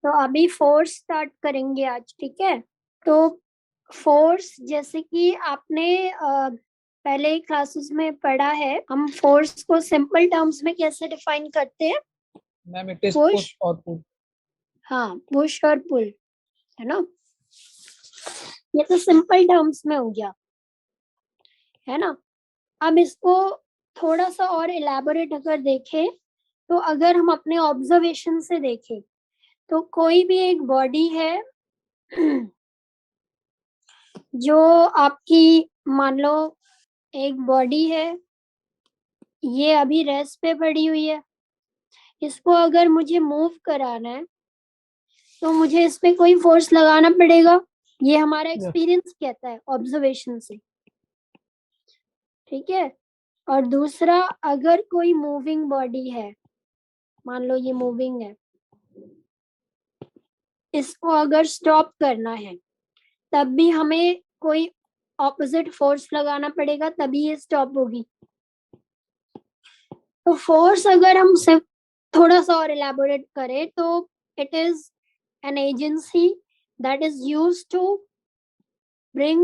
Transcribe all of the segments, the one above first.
तो अभी force start करेंगे आज, ठीक है। तो फोर्स जैसे कि आपने पहले क्लासेस में पढ़ा है, हम फोर्स को सिंपल टर्म्स में कैसे डिफाइन करते हैं? Ma'am it is push, push और पुल। हाँ पुश और पुल, है ना। ये तो सिंपल टर्म्स में हो गया, है ना। अब इसको थोड़ा सा और इलेबोरेट अगर देखें, तो अगर हम अपने ऑब्जर्वेशन से देखें, तो कोई भी एक बॉडी है जो आपकी, मान लो एक बॉडी है, ये अभी रेस्ट पे पड़ी हुई है, इसको अगर मुझे मूव कराना है तो मुझे इस पे कोई फोर्स लगाना पड़ेगा, ये हमारा एक्सपीरियंस कहता है ऑब्जर्वेशन से, ठीक है। और दूसरा, अगर कोई मूविंग बॉडी है, मान लो ये मूविंग है, इसको अगर स्टॉप करना है तब भी हमें कोई ऑपोजिट फोर्स लगाना पड़ेगा, तभी ये स्टॉप होगी। तो फोर्स अगर हम सिर्फ थोड़ा सा और इलेबोरेट करें तो it is an agency that is used to bring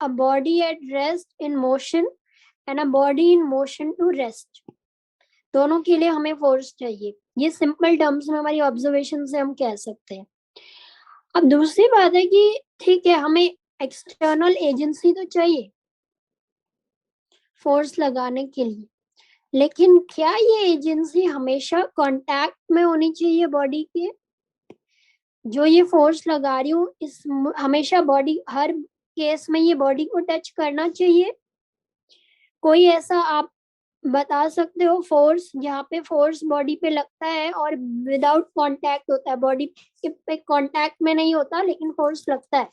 a body at rest in motion and a body in motion to rest. दोनों के लिए हमें फोर्स चाहिए, ये सिंपल टर्म्स में हमारी ऑब्जर्वेशन से हम कह सकते हैं। अब दूसरी बात है कि ठीक है, हमें एक्सटर्नल एजेंसी तो चाहिए फोर्स लगाने के लिए, लेकिन क्या ये एजेंसी हमेशा कांटेक्ट में होनी चाहिए बॉडी के? जो ये फोर्स लगा रही हूँ इस हमेशा बॉडी, हर केस में ये बॉडी को टच करना चाहिए? कोई ऐसा आप बता सकते हो फोर्स जहाँ पे फोर्स बॉडी पे लगता है और विदाउट कांटेक्ट होता है, बॉडी पे कांटेक्ट में नहीं होता लेकिन फोर्स लगता है?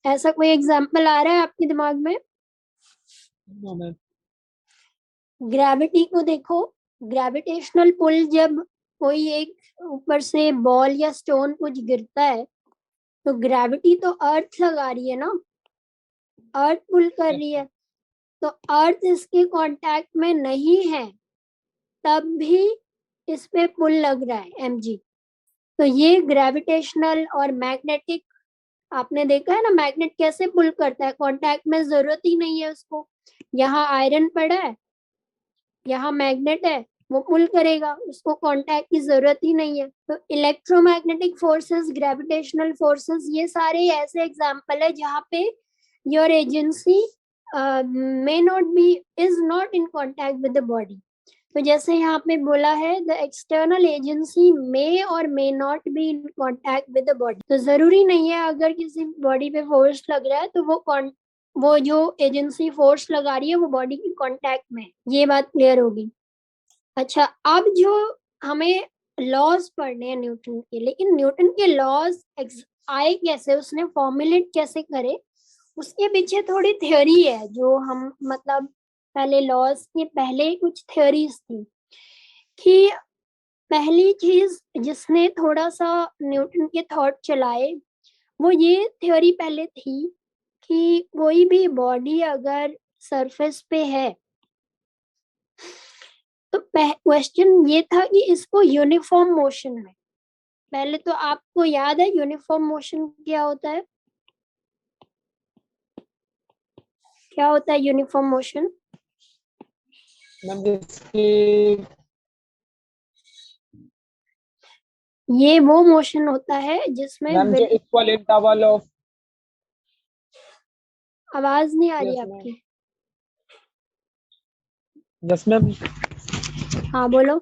ऐसा कोई एग्जांपल आ रहा है आपके दिमाग में? ग्रेविटी को देखो, ग्रेविटेशनल पुल, जब कोई एक ऊपर से बॉल या स्टोन कुछ गिरता है तो ग्रेविटी तो अर्थ लगा रही है ना, अर्थ पुल कर रही है, तो अर्थ इसके कांटेक्ट में नहीं है तब भी इस पे पुल लग रहा है mg। तो ये ग्रेविटेशनल और मैग्नेटिक, आपने देखा है ना मैग्नेट कैसे पुल करता है, कांटेक्ट में जरूरत ही नहीं है उसको। यहाँ आयरन पड़ा है, यहाँ मैग्नेट है, वो पुल करेगा, उसको कांटेक्ट की जरूरत ही नहीं है। तो इलेक्ट्रोमैग्नेटिक फोर्सेस, ग्रेविटेशनल फोर्सेस, ये सारे ऐसे एग्जांपल है जहाँ पे your agency may not be, is not in contact with the body। तो जैसे यहाँ पे बोला है the external agency may or may not be in contact with the body। तो जरूरी नहीं है अगर किसी बॉडी पे फोर्स लग रहा है तो वो जो एजेंसी फोर्स लगा रही है वो बॉडी की कांटेक्ट में है। ये बात क्लियर होगी। अच्छा, अब जो हमें लॉज पढ़ने हैं न्यूटन के, लेकिन न्यूटन के लॉज आए कैसे, उसने फॉर्मुलेट कैसे करे, उसके पीछे थोड़ी थ्योरी है जो हम, मतलब पहले लॉज के पहले कुछ थ्योरीज थी। कि पहली चीज जिसने थोड़ा सा न्यूटन के थॉट चलाए, वो ये थ्योरी पहले थी कि कोई भी बॉडी अगर सरफेस पे है तो क्वेश्चन ये था कि इसको यूनिफॉर्म मोशन में, पहले तो आपको याद है यूनिफॉर्म मोशन क्या होता है? क्या होता है यूनिफॉर्म मोशन? ये वो मोशन होता है जिसमें जो इक्वल इंटरवल ऑफ, आवाज नहीं आ रही आपकी। Yes ma'am. हाँ बोलो।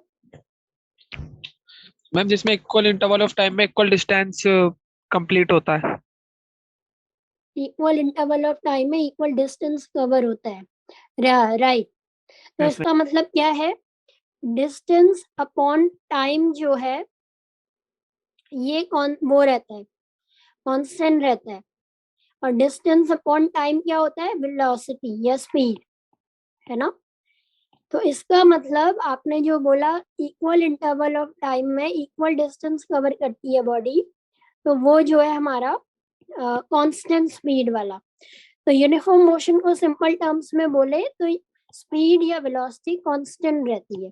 मैम जिसमें इक्वल इंटरवल ऑफ टाइम में इक्वल डिस्टेंस कंप्लीट होता है। इक्वल इंटरवल ऑफ टाइम में इक्वल डिस्टेंस कवर होता है, राइट। तो yes, इसका मतलब क्या है? डिस्टेंस अपॉन टाइम जो है ये कौन वो रहता है, कांस्टेंट रहता है। और डिस्टेंस अपॉन टाइम क्या होता है? वेलोसिटी या स्पीड, है ना। तो इसका मतलब आपने जो बोला इक्वल इंटरवल ऑफ टाइम में इक्वल डिस्टेंस कवर करती है बॉडी, तो वो जो है हमारा कांस्टेंट स्पीड वाला। तो यूनिफॉर्म मोशन को सिंपल टर्म्स में बोले तो स्पीड या वेलोसिटी कांस्टेंट रहती है,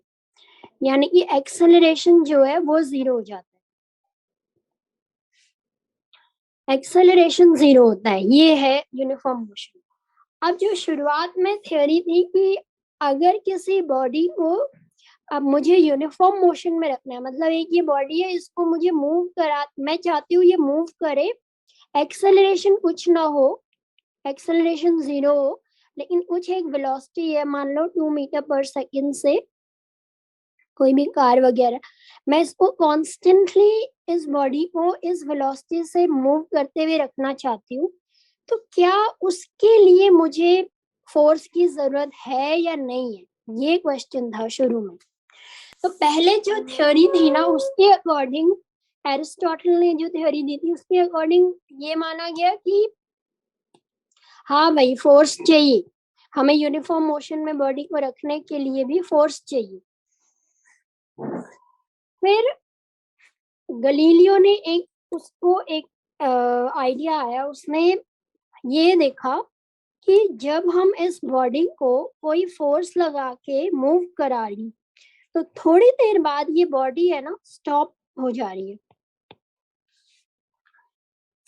यानी कि एक्सेलरेशन जो है वो जीरो हो जाता है। एक्सेलरेशन 0 होता है, ये है यूनिफॉर्म मोशन। अब जो शुरुआत में थ्योरी थी कि अगर किसी बॉडी को अब मुझे यूनिफॉर्म मोशन में रखना है, मतलब एक ये बॉडी है, इसको मुझे मूव करा, मैं चाहती हूँ ये मूव करे, एक्सेलरेशन कुछ ना हो, एक्सेलरेशन 0 हो, लेकिन कुछ एक वेलोसिटी है, मान लो 2 मीटर पर सेकंड से, कोई भी कार वगैरह, मैं इसको कॉन्स्टेंटली इस बॉडी को इस वेलोसिटी से मूव करते हुए रखना चाहती हूँ, तो क्या उसके लिए मुझे फोर्स की जरूरत है या नहीं है, ये क्वेश्चन था शुरू में। तो पहले जो थ्योरी थी ना, उसके अकॉर्डिंग, एरिस्टोटल ने जो थ्योरी दी थी उसके अकॉर्डिंग ये माना गया कि हाँ भाई फोर्स चाहिए, हमें यूनिफॉर्म मोशन में बॉडी को रखने के लिए भी फोर्स चाहिए। फिर गलीलियो ने उसको एक आइडिया आया, उसने ये देखा कि जब हम इस बॉडी को कोई फोर्स लगा के मूव करा रही, तो थोड़ी देर बाद ये बॉडी है ना स्टॉप हो जा रही है।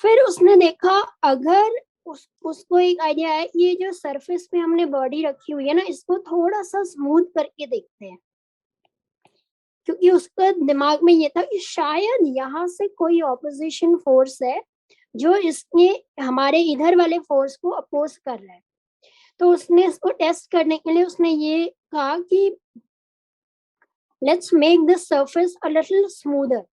फिर उसने देखा, अगर उसको एक आइडिया है, ये जो सरफेस पे हमने बॉडी रखी हुई है ना, इसको थोड़ा सा स्मूथ करके देखते हैं, क्योंकि उसका दिमाग में ये था कि शायद यहाँ से कोई ऑपोजिशन फोर्स है जो इसके हमारे इधर वाले फोर्स को अपोज कर रहा है। तो उसने इसको टेस्ट करने के लिए उसने ये कहा कि let's make this surface a little smoother.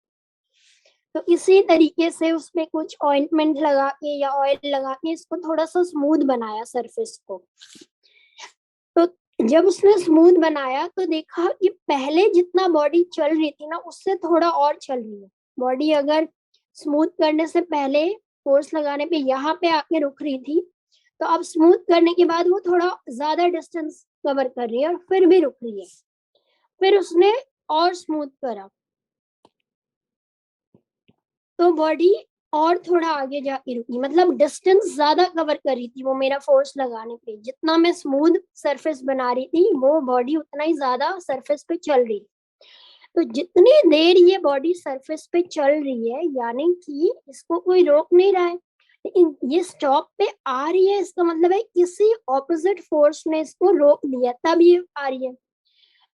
तो इसी तरीके से उसमें कुछ ऑइंटमेंट लगा के या ऑयल लगा के इसको थोड़ा सा स्मूथ बनाया सरफेस को। तो जब उसने स्मूथ बनाया तो देखा कि पहले जितना बॉडी चल रही थी ना, उससे थोड़ा और चल रही है बॉडी। अगर स्मूथ करने से पहले फोर्स लगाने पे यहाँ पे आके रुक रही थी, तो अब स्मूथ करने के बाद वो थोड़ा ज्यादा डिस्टेंस कवर कर रही है और फिर भी रुक रही है। फिर उसने और स्मूथ करा, तो बॉडी और थोड़ा आगे जाके रुकी, मतलब डिस्टेंस ज्यादा कवर कर रही थी वो मेरा फोर्स लगाने पे। जितना मैं स्मूथ सरफेस बना रही थी, वो बॉडी उतना ही ज्यादा सरफेस पे चल रही। तो जितनी देर ये बॉडी सरफेस पे चल रही है, यानी कि इसको कोई रोक नहीं रहा है, लेकिन ये स्टॉप पे आ रही है, इसका मतलब है किसी ऑपोजिट फोर्स ने इसको रोक दिया, तब ये आ रही है।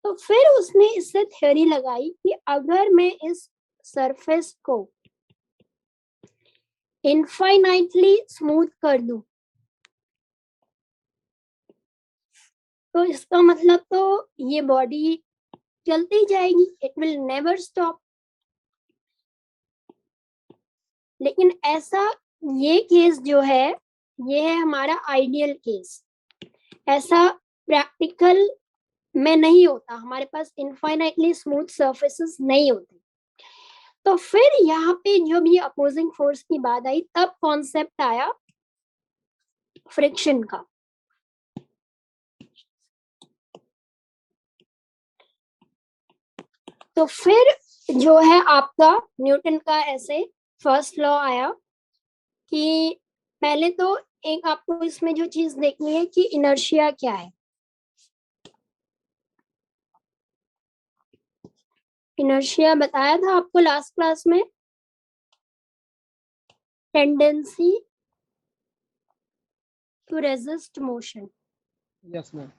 तो फिर उसने इससे थ्योरी लगाई कि अगर मैं इस सरफेस को इनफाइनाइटली स्मूथ कर दूं, तो इसका मतलब तो ये बॉडी चलती जाएगी, इट विल नेवर स्टॉप। लेकिन ऐसा, ये केस जो है, ये है हमारा आइडियल केस। ऐसा प्रैक्टिकल में नहीं होता, हमारे पास इनफाइनाइटली स्मूथ सरफेसेस नहीं होते। तो फिर यहाँ पे जब ये अपोजिंग फोर्स की बात आई, तब कॉन्सेप्ट आया फ्रिक्शन का। तो फिर जो है आपका न्यूटन का ऐसे फर्स्ट लॉ आया कि पहले तो एक आपको इसमें जो चीज देखनी है कि इनर्शिया क्या है। इनर्शिया बताया था आपको लास्ट क्लास में, tendency to resist motion, Yes, ma'am.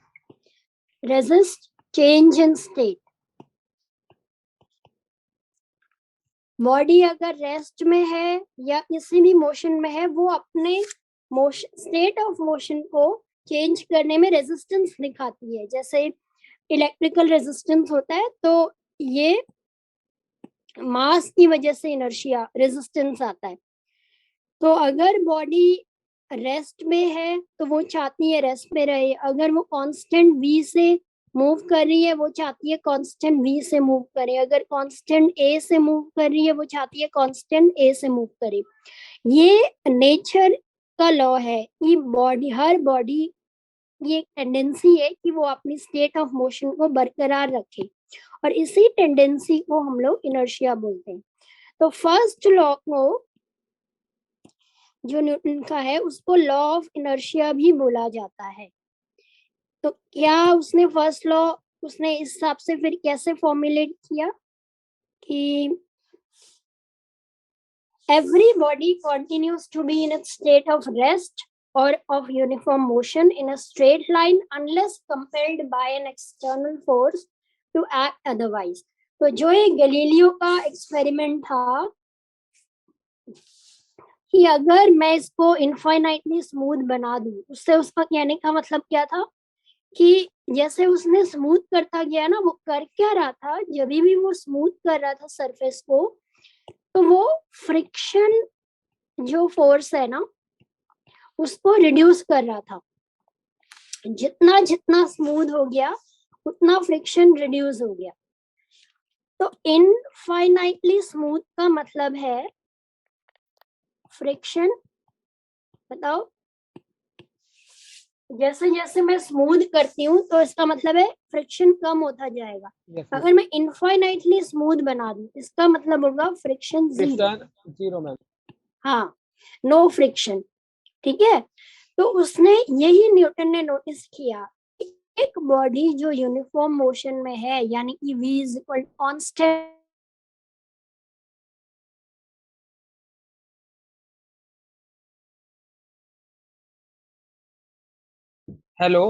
Resist change in state. Body अगर रेस्ट में है या किसी भी मोशन में है, वो अपने मोशन, स्टेट ऑफ मोशन को चेंज करने में रेजिस्टेंस दिखाती है। जैसे इलेक्ट्रिकल रेजिस्टेंस होता है, तो ये मास की वजह से इनर्शिया रेजिस्टेंस आता है। तो अगर बॉडी रेस्ट में है तो वो चाहती है रेस्ट में रहे, अगर वो कांस्टेंट v से मूव कर रही है, वो चाहती है कांस्टेंट v से मूव करे, अगर कांस्टेंट a से मूव कर रही है, वो चाहती है कांस्टेंट a से मूव करे। ये नेचर का लॉ है कि बॉडी, हर बॉडी की एक टेंडेंसी है कि वो अपनी स्टेट ऑफ मोशन को बरकरार रखे, और इसी टेंडेंसी को हम लोग इनर्शिया बोलते हैं। तो फर्स्ट लॉ को जो न्यूटन का है, उसको लॉ ऑफ इनर्शिया भी बोला जाता है। तो क्या उसने फर्स्ट लॉ, उसने इस हिसाब से फिर कैसे फॉर्मुलेट किया कि every body continues to be in a state of rest or of uniform motion in a straight line unless compelled by an external force to act otherwise. तो जो ये गैलीलियो का एक्सपेरिमेंट था कि अगर मैं इसको इनफाइनाइटली स्मूथ बना दूं, उससे उसका कहने का मतलब क्या था कि जैसे उसने स्मूथ करता गया ना, वो कर क्या रहा था, जब भी वो स्मूथ कर रहा था सरफेस को, तो वो फ्रिक्शन जो फोर्स है ना उसको रिड्यूस कर रहा था. जितना जितना स्मूथ हो गया उतना फ्रिक्शन रिड्यूस हो गया. तो इनफाइनाइटली स्मूथ का मतलब है फ्रिक्शन. बताओ, जैसे जैसे मैं स्मूथ करती हूँ तो इसका मतलब है फ्रिक्शन कम होता जाएगा. अगर मैं इनफाइनाइटली स्मूथ बना दूं इसका मतलब होगा फ्रिक्शन जीरो मैम. हाँ, नो फ्रिक्शन. ठीक है. तो उसने यही न्यूटन ने नोटिस किया, एक बॉडी जो यूनिफॉर्म मोशन में है यानी कि v is equal constant. Hello.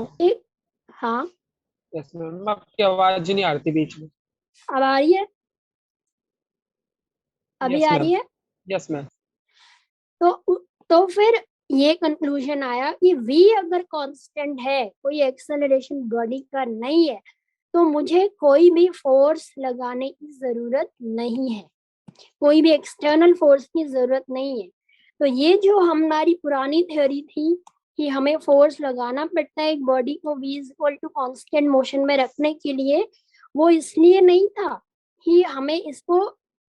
हाँ, यस मैम, आपकी आवाज ही नहीं आ रही थी बीच में. अब आ रही है? अभी यस आ मैम. रही है? Yes ma'am. तो फिर ये कंक्लूजन आया कि v अगर कांस्टेंट है, कोई एक्सेलरेशन बॉडी का नहीं है, तो मुझे कोई भी फोर्स लगाने की जरूरत नहीं है, कोई भी एक्सटर्नल फोर्स की जरूरत नहीं है. तो ये जो हमारी पुरानी थ्योरी थी कि हमें फोर्स लगाना पड़ता है एक बॉडी को v is equal to constant motion में रखने के लिए, वो इसलिए नहीं था कि हमें इसको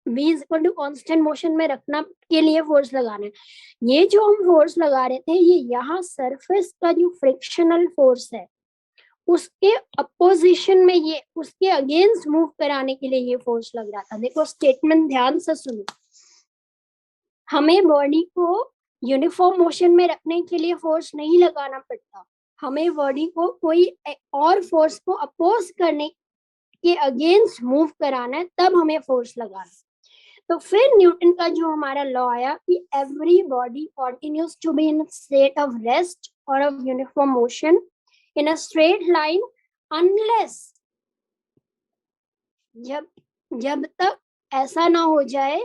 v is equal to constant motion में रखना के लिए फोर्स लगाना है. ये जो हम फोर्स लगा रहे थे, ये यहाँ सरफेस का जो फ्रिक्शनल फोर्स है उसके अपोजिशन में, ये उसके अगेंस्ट मूव कराने के लिए ये फोर्स लग रहा था. देखो स्टेटमेंट ध्यान से सुनो. हमें बॉडी को यूनिफॉर्म मोशन में रखने के लिए फोर्स नहीं लगाना पड़ता, हमें बॉडी को कोई और फोर्स को अपोज करने के अगेंस्ट मूव कराना है, तब हमें फोर्स लगाना. तो फिर न्यूटन का जो हमारा लॉ आया कि every body continues to be in state of rest और of uniform motion in a straight line unless, जब तक ऐसा ना हो जाए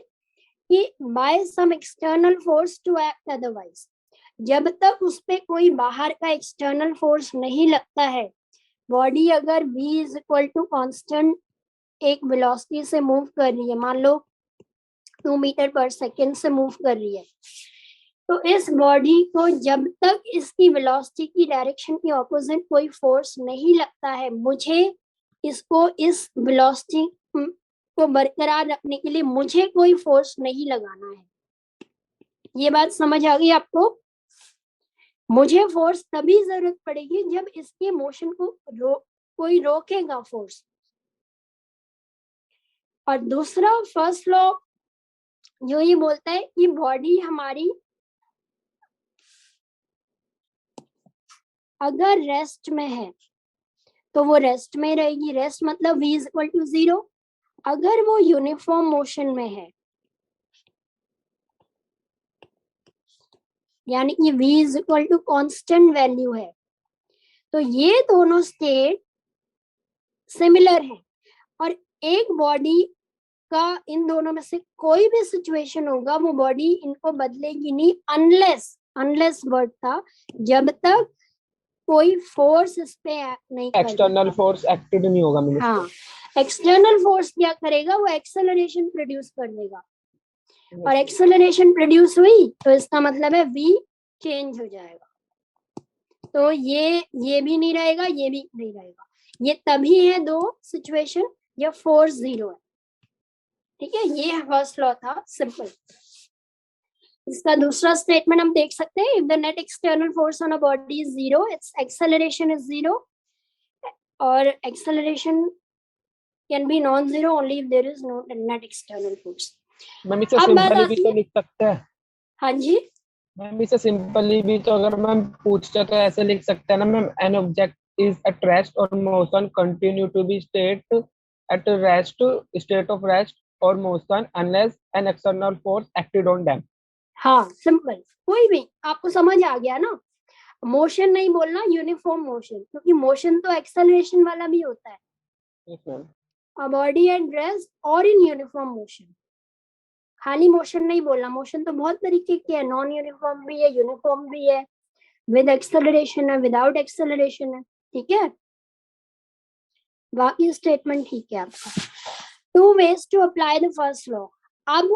कि by some external force to act otherwise, जब तक उस पे कोई बाहर का एक्सटर्नल फोर्स नहीं लगता है. बॉडी अगर v is equal to constant एक वेलोसिटी से मूव कर रही है, मान लो 2 मीटर पर सेकेंड से मूव कर रही है, तो इस बॉडी को जब तक इसकी वेलोसिटी की डायरेक्शन की ऑपोजिट कोई फोर्स नहीं लगता है, मुझे इसको इस वेलोसिटी को बरकरार रखने के लिए मुझे कोई फोर्स नहीं लगाना है. ये बात समझ आ गई आपको? मुझे फोर्स तभी जरूरत पड़ेगी जब इसके मोशन को कोई रोकेगा फोर्स. और दूसरा फर्स्ट लॉ जो ये बोलता है कि बॉडी हमारी अगर रेस्ट में है तो वो रेस्ट में रहेगी. रेस्ट मतलब v इज इक्वल टू 0. अगर वो यूनिफॉर्म मोशन में है यानी कि v is equal to constant value है, तो ये दोनों स्टेट सिमिलर है. और एक बॉडी का इन दोनों में से कोई भी सिचुएशन होगा, वो बॉडी इनको बदलेगी नहीं अनलेस वर्ड था, जब तक कोई फोर्स इस पे एक्ट नहीं करेगा. एक्सटर्नल फोर्स एक्टेड नहीं होगा. हाँ, एक्सटर्नल फोर्स क्या करेगा, वो एक्सेलरेशन प्रोड्यूस कर देगा. और एक्सेलरेशन प्रोड्यूस हुई तो इसका मतलब है v चेंज हो जाएगा. तो ये भी नहीं रहेगा, ये भी नहीं रहेगा. ये तभी है दो सिचुएशन जब फोर्स 0 है. ठीक है, ये फर्स्ट लॉ था, सिंपल. इसका दूसरा स्टेटमेंट हम देख सकते हैं. If the net external force on a body is 0, its acceleration is 0. और acceleration can be non zero only if there is no net external force. Ma'am इसे सिंपली भी तो लिख सकते हैं. हाँ जी मैम, इसे सिंपली भी तो अगर मैम पूछते तो ऐसे लिख सकते हैं ना ma'am. An object is at rest और motion continue to be state at rest, state of rest or motion unless an external force acted on them. हाँ सिंपल, कोई भी आपको समझ आ गया ना। मोशन नहीं बोलना, यूनिफॉर्म मोशन, क्योंकि मोशन तो एक्सेलरेशन वाला भी होता है। Yes, ma'am. A body at rest or in uniform motion, खाली मोशन नहीं बोलना। मोशन तो बहुत तरीके के है, नॉन यूनिफॉर्म भी है, यूनिफॉर्म भी है, विद एक्सेलरेशन है, विदाउट एक्सेलरेशन है, ठीक है। बाकी स्टेटमेंट ठीक है आपका। Two ways to apply the first law. अब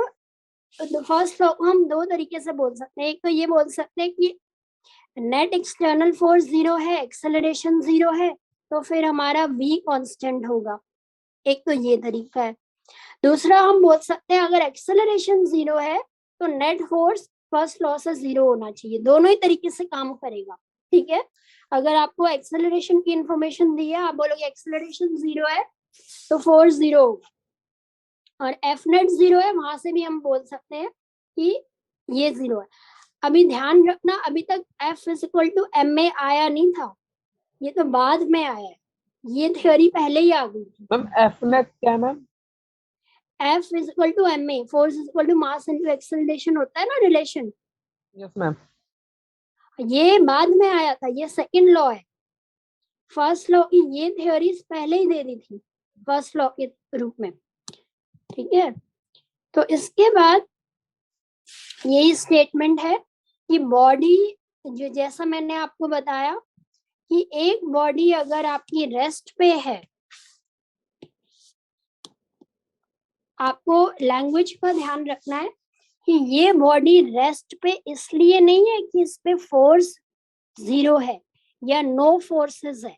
फर्स्ट लॉ को हम दो तरीके से बोल सकते हैं। एक तो ये बोल सकते हैं कि नेट एक्सटर्नल फोर्स 0 है, एक्सेलरेशन 0 है, तो फिर हमारा v कांस्टेंट होगा। एक तो ये तरीका है। दूसरा हम बोल सकते हैं अगर एक्सेलरेशन 0 है तो नेट फोर्स फर्स्ट लॉ से 0 होना चाहिए। दोनों ही तरीके से काम करेगा, ठीक है। अगर आपको एक्सेलरेशन की इंफॉर्मेशन दी है, आप बोलोगे एक्सेलरेशन 0 है तो फोर्स 0 होगा, और एफ नेट 0 है, वहां से भी हम बोल सकते हैं कि ये 0 है। अभी ध्यान रखना, अभी तक F is equal to M में आया नहीं था, ये तो बाद में आया है। ये थ्योरी पहले ही आ गई थी। मैम एफ नेट क्या है ma'am? F is equal to M A, force is equal to mass into acceleration होता है ना रिलेशन। Yes ma'am. ये बाद में आया था, ये सेकंड लॉ है। फर्स्ट लॉ की ये थ्योरीज पहले ही दे दी थी फर्स्ट लॉ के रूप में, ठीक है। तो इसके बाद यही स्टेटमेंट है कि बॉडी, जो जैसा मैंने आपको बताया कि एक बॉडी अगर आपकी रेस्ट पे है, आपको लैंग्वेज का ध्यान रखना है कि ये बॉडी रेस्ट पे इसलिए नहीं है कि इस पे फोर्स 0 है या नो फोर्सेस है।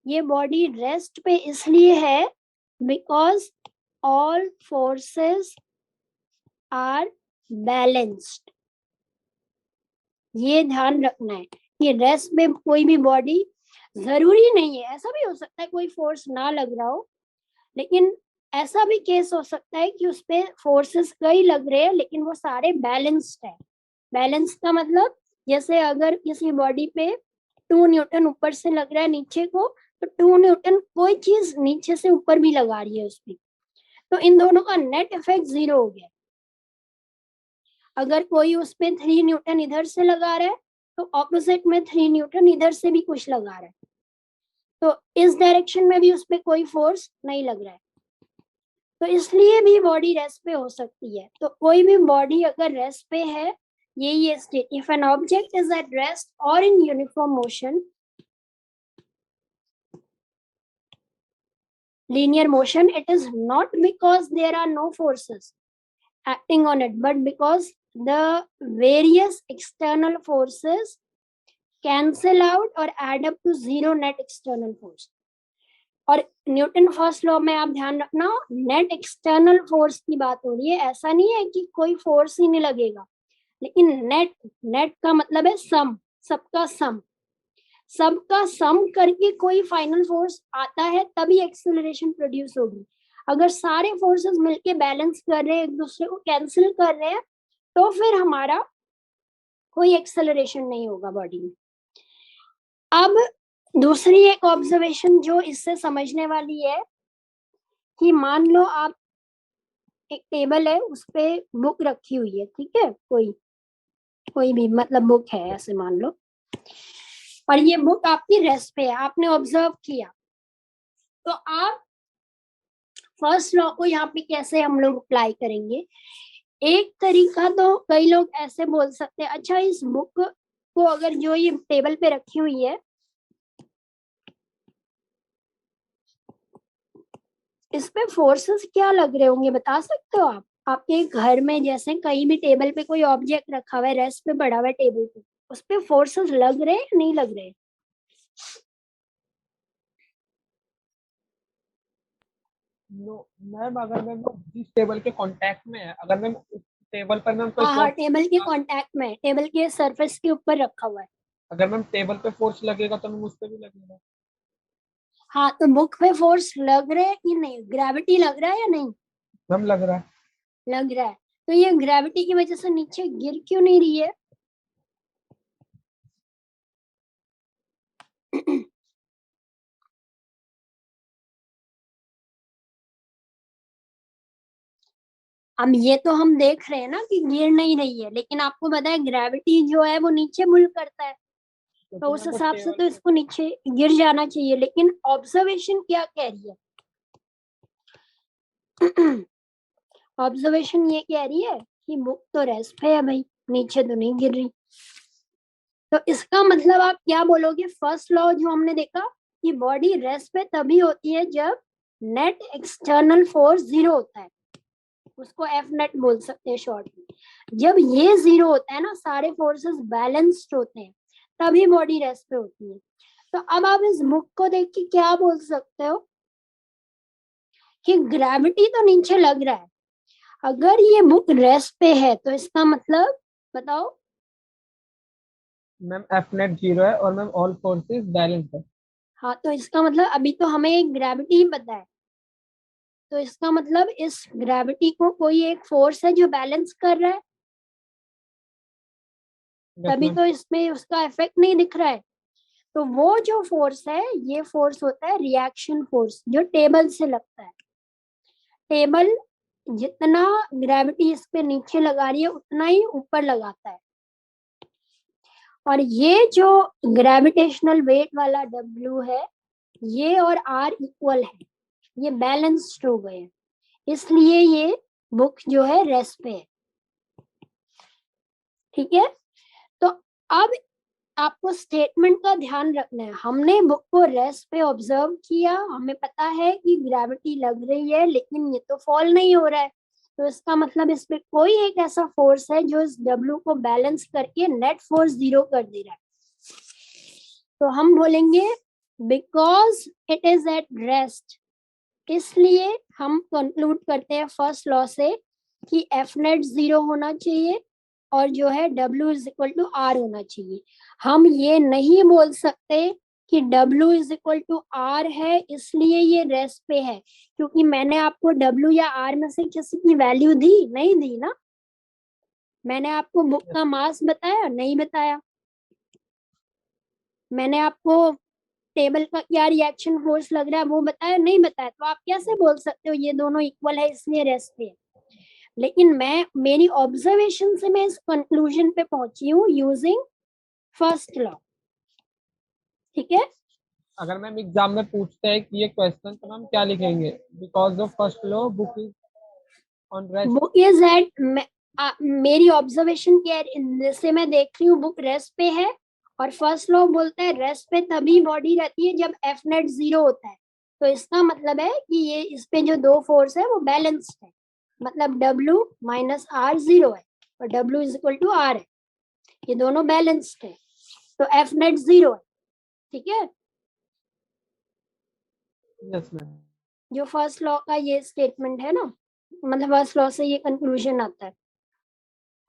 ये बॉडी रेस्ट पे इसलिए है because all forces are balanced. ये ध्यान रखना है कि रेस्ट में कोई भी बॉडी, जरूरी नहीं है, ऐसा भी हो सकता है कोई फोर्स ना लग रहा हो, लेकिन ऐसा भी केस हो सकता है कि उसपे फोर्सेस कई लग रहे हैं लेकिन वो सारे बैलेंस्ड है। बैलेंस का मतलब जैसे अगर किसी बॉडी पे 2 न्यूटन ऊपर से लग रहा है नीचे को, तो 2 न्यूटन कोई चीज नीचे से ऊपर भी लगा रही है उसपे, तो इन दोनों का नेट इफेक्ट 0 हो गया। अगर कोई उस पे 3 न्यूटन इधर से लगा रहा है तो ऑपोजिट में 3 न्यूटन इधर से भी कुछ लगा रहा है, तो इस डायरेक्शन में भी उस पे कोई फोर्स नहीं लग रहा है, तो इसलिए भी बॉडी रेस्ट पे हो सकती है। तो कोई भी बॉडी अगर रेस्ट पे है, यही state, if an object is at rest और in uniform motion, linear motion, it is not because there are no forces acting on it, but because the various external forces cancel out or add up to 0 net external force। और Newton first law में आप ध्यान रखना, net external force की बात हो रही है। ऐसा नहीं है कि कोई फोर्स ही नहीं लगेगा, लेकिन नेट, नेट का मतलब है सम, सबका सम, सबका सम करके कोई फाइनल फोर्स आता है तभी एक्सेलरेशन प्रोड्यूस होगी। अगर सारे फोर्सेस मिलके बैलेंस कर रहे हैं, एक दूसरे को कैंसिल कर रहे हैं, तो फिर हमारा कोई एक्सेलरेशन नहीं होगा बॉडी में। अब दूसरी एक ऑब्जर्वेशन जो इससे समझने वाली है कि मान लो आप, एक टेबल है उस पे बुक रखी हुई है, ठीक है, कोई भी मतलब बुक है ऐसे मान लो, और ये बुक आपकी रेस्ट पे है, आपने ऑब्जर्व किया, तो आप फर्स्ट लॉ को यहाँ पे कैसे हम लोग अप्लाई करेंगे। एक तरीका तो कई लोग ऐसे बोल सकते हैं, अच्छा इस बुक को अगर जो ये टेबल पे रखी हुई है, इस पे फोर्सेस क्या लग रहे होंगे बता सकते हो आप। आपके घर में जैसे कहीं भी टेबल पे कोई ऑब्जेक्ट रखा हुआ है, रेस्ट पे पड़ा हुआ है टेबल पे, उस पे फोर्सेस लग रहे हैं या नहीं लग रहे? नो मैम, अगर मैम जिस टेबल के कांटेक्ट में है, अगर मैम उस टेबल पर मैम कोई हाँ हाँ, फोर्स, टेबल के कांटेक्ट में, टेबल के सरफेस के ऊपर रखा हुआ है। अगर मैम टेबल पे फोर्स लगेगा तो मैम उस पे भी लगेगा। हाँ, तो बुक पे फोर्स लग रहे हैं कि नहीं, ग्रेविटी लग रहा है या नहीं? मैम लग रहा है। लग रहा है। तो ये ग्रेविटी की वजह से नीचे गिर क्यों नहीं रही है? अब ये तो हम देख रहे हैं ना कि गिर नहीं रही है, लेकिन आपको पता है ग्रेविटी जो है वो नीचे पुल करता है, तो क्योंकि उस मैम वो हिसाब से टेबल तो पे इसको नीचे गिर जाना चाहिए। लेकिन ऑब्जर्वेशन क्या कह रही है? ऑब्जर्वेशन ये कह रही है कि बुक तो रेस्ट पे है भाई, नीचे तो नहीं गिर रही। तो इसका मतलब आप क्या बोलोगे? फर्स्ट लॉ जो हमने देखा कि बॉडी रेस्ट पे तभी होती है जब नेट एक्सटर्नल फोर्स जीरो होता है, उसको एफ नेट बोल सकते हैं शॉर्ट में। जब ये जीरो होता है ना, सारे फोर्सेस बैलेंस्ड होते हैं, तभी बॉडी रेस्ट पे होती है। तो अब आप इस बुक को देख के क्या बोल सकते हो कि ग्रेविटी तो नीचे लग रहा है, अगर ये बुक रेस्ट पे है तो इसका मतलब बताओ। मैम एफ नेट 0 है और मैम ऑल फोर्सेस बैलेंस है। हाँ, तो इसका मतलब अभी तो हमें ग्रेविटी ही पता है, तो इसका मतलब इस ग्रेविटी को कोई एक फोर्स है जो बैलेंस कर रहा है, यस तभी मैम। तो इसमें उसका इफेक्ट नहीं दिख रहा है। तो वो जो फोर्स है, ये फोर्स होता है रिएक्शन फोर्स, जो टेबल से लगता है। टेबल जितना ग्रेविटी इस पे नीचे लगा रही है उतना ही ऊपर लगाता है। और ये जो ग्रेविटेशनल वेट वाला डब्ल्यू है, ये और आर इक्वल है, ये बैलेंस्ड हो गए, इसलिए ये बुक जो है रेस्ट पे है। ठीक है, तो अब आपको स्टेटमेंट का ध्यान रखना है। हमने बुक को रेस्ट पे ऑब्जर्व किया, हमें पता है कि ग्रेविटी लग रही है, लेकिन ये तो फॉल नहीं हो रहा है, तो इसका मतलब इस पे कोई एक ऐसा फोर्स है जो इस डब्ल्यू को बैलेंस करके नेट फोर्स जीरो कर दे रहा है। तो हम बोलेंगे because it is at rest, इसलिए हम कंक्लूड करते हैं फर्स्ट लॉ से कि एफ नेट जीरो होना चाहिए और जो है W is equal to R होना चाहिए। हम ये नहीं बोल सकते कि W is equal to R है इसलिए ये रेस्ट पे है, क्योंकि मैंने आपको W या R में से किसी की वैल्यू दी नहीं दी ना। मैंने आपको बुक का मास बताया नहीं बताया, मैंने आपको टेबल का क्या रिएक्शन फोर्स लग रहा है वो बताया नहीं बताया, तो आप कैसे बोल सकते हो ये दोनों इक्वल है इसलिए रेस्ट पे है? लेकिन मैं मेरी ऑब्जर्वेशन से मैं इस कंक्लूजन पे पहुंची हूँ यूजिंग फर्स्ट लॉ। ठीक है, अगर मैम एग्जाम में पूछते हैं कि ये क्वेश्चन तो मैम क्या लिखेंगे? Because of first law book is on rest. Book is at, मेरी ऑब्जर्वेशन क्या है, जैसे मैं देख रही हूँ बुक रेस्ट पे है, और फर्स्ट लॉ बोलता है रेस्ट पे तभी बॉडी रहती है जब एफ नेट जीरो होता है। तो इसका मतलब है कि ये इस पे जो दो फोर्स है वो बैलेंस्ड है, मतलब W माइनस आर जीरो है और W is equal to R है, ये दोनों बैलेंस्ड है, तो एफ नेट जीरो है। ठीक है, यस मैम। जो फर्स्ट लॉ का ये स्टेटमेंट है ना, मतलब फर्स्ट लॉ से ये कंक्लूजन आता है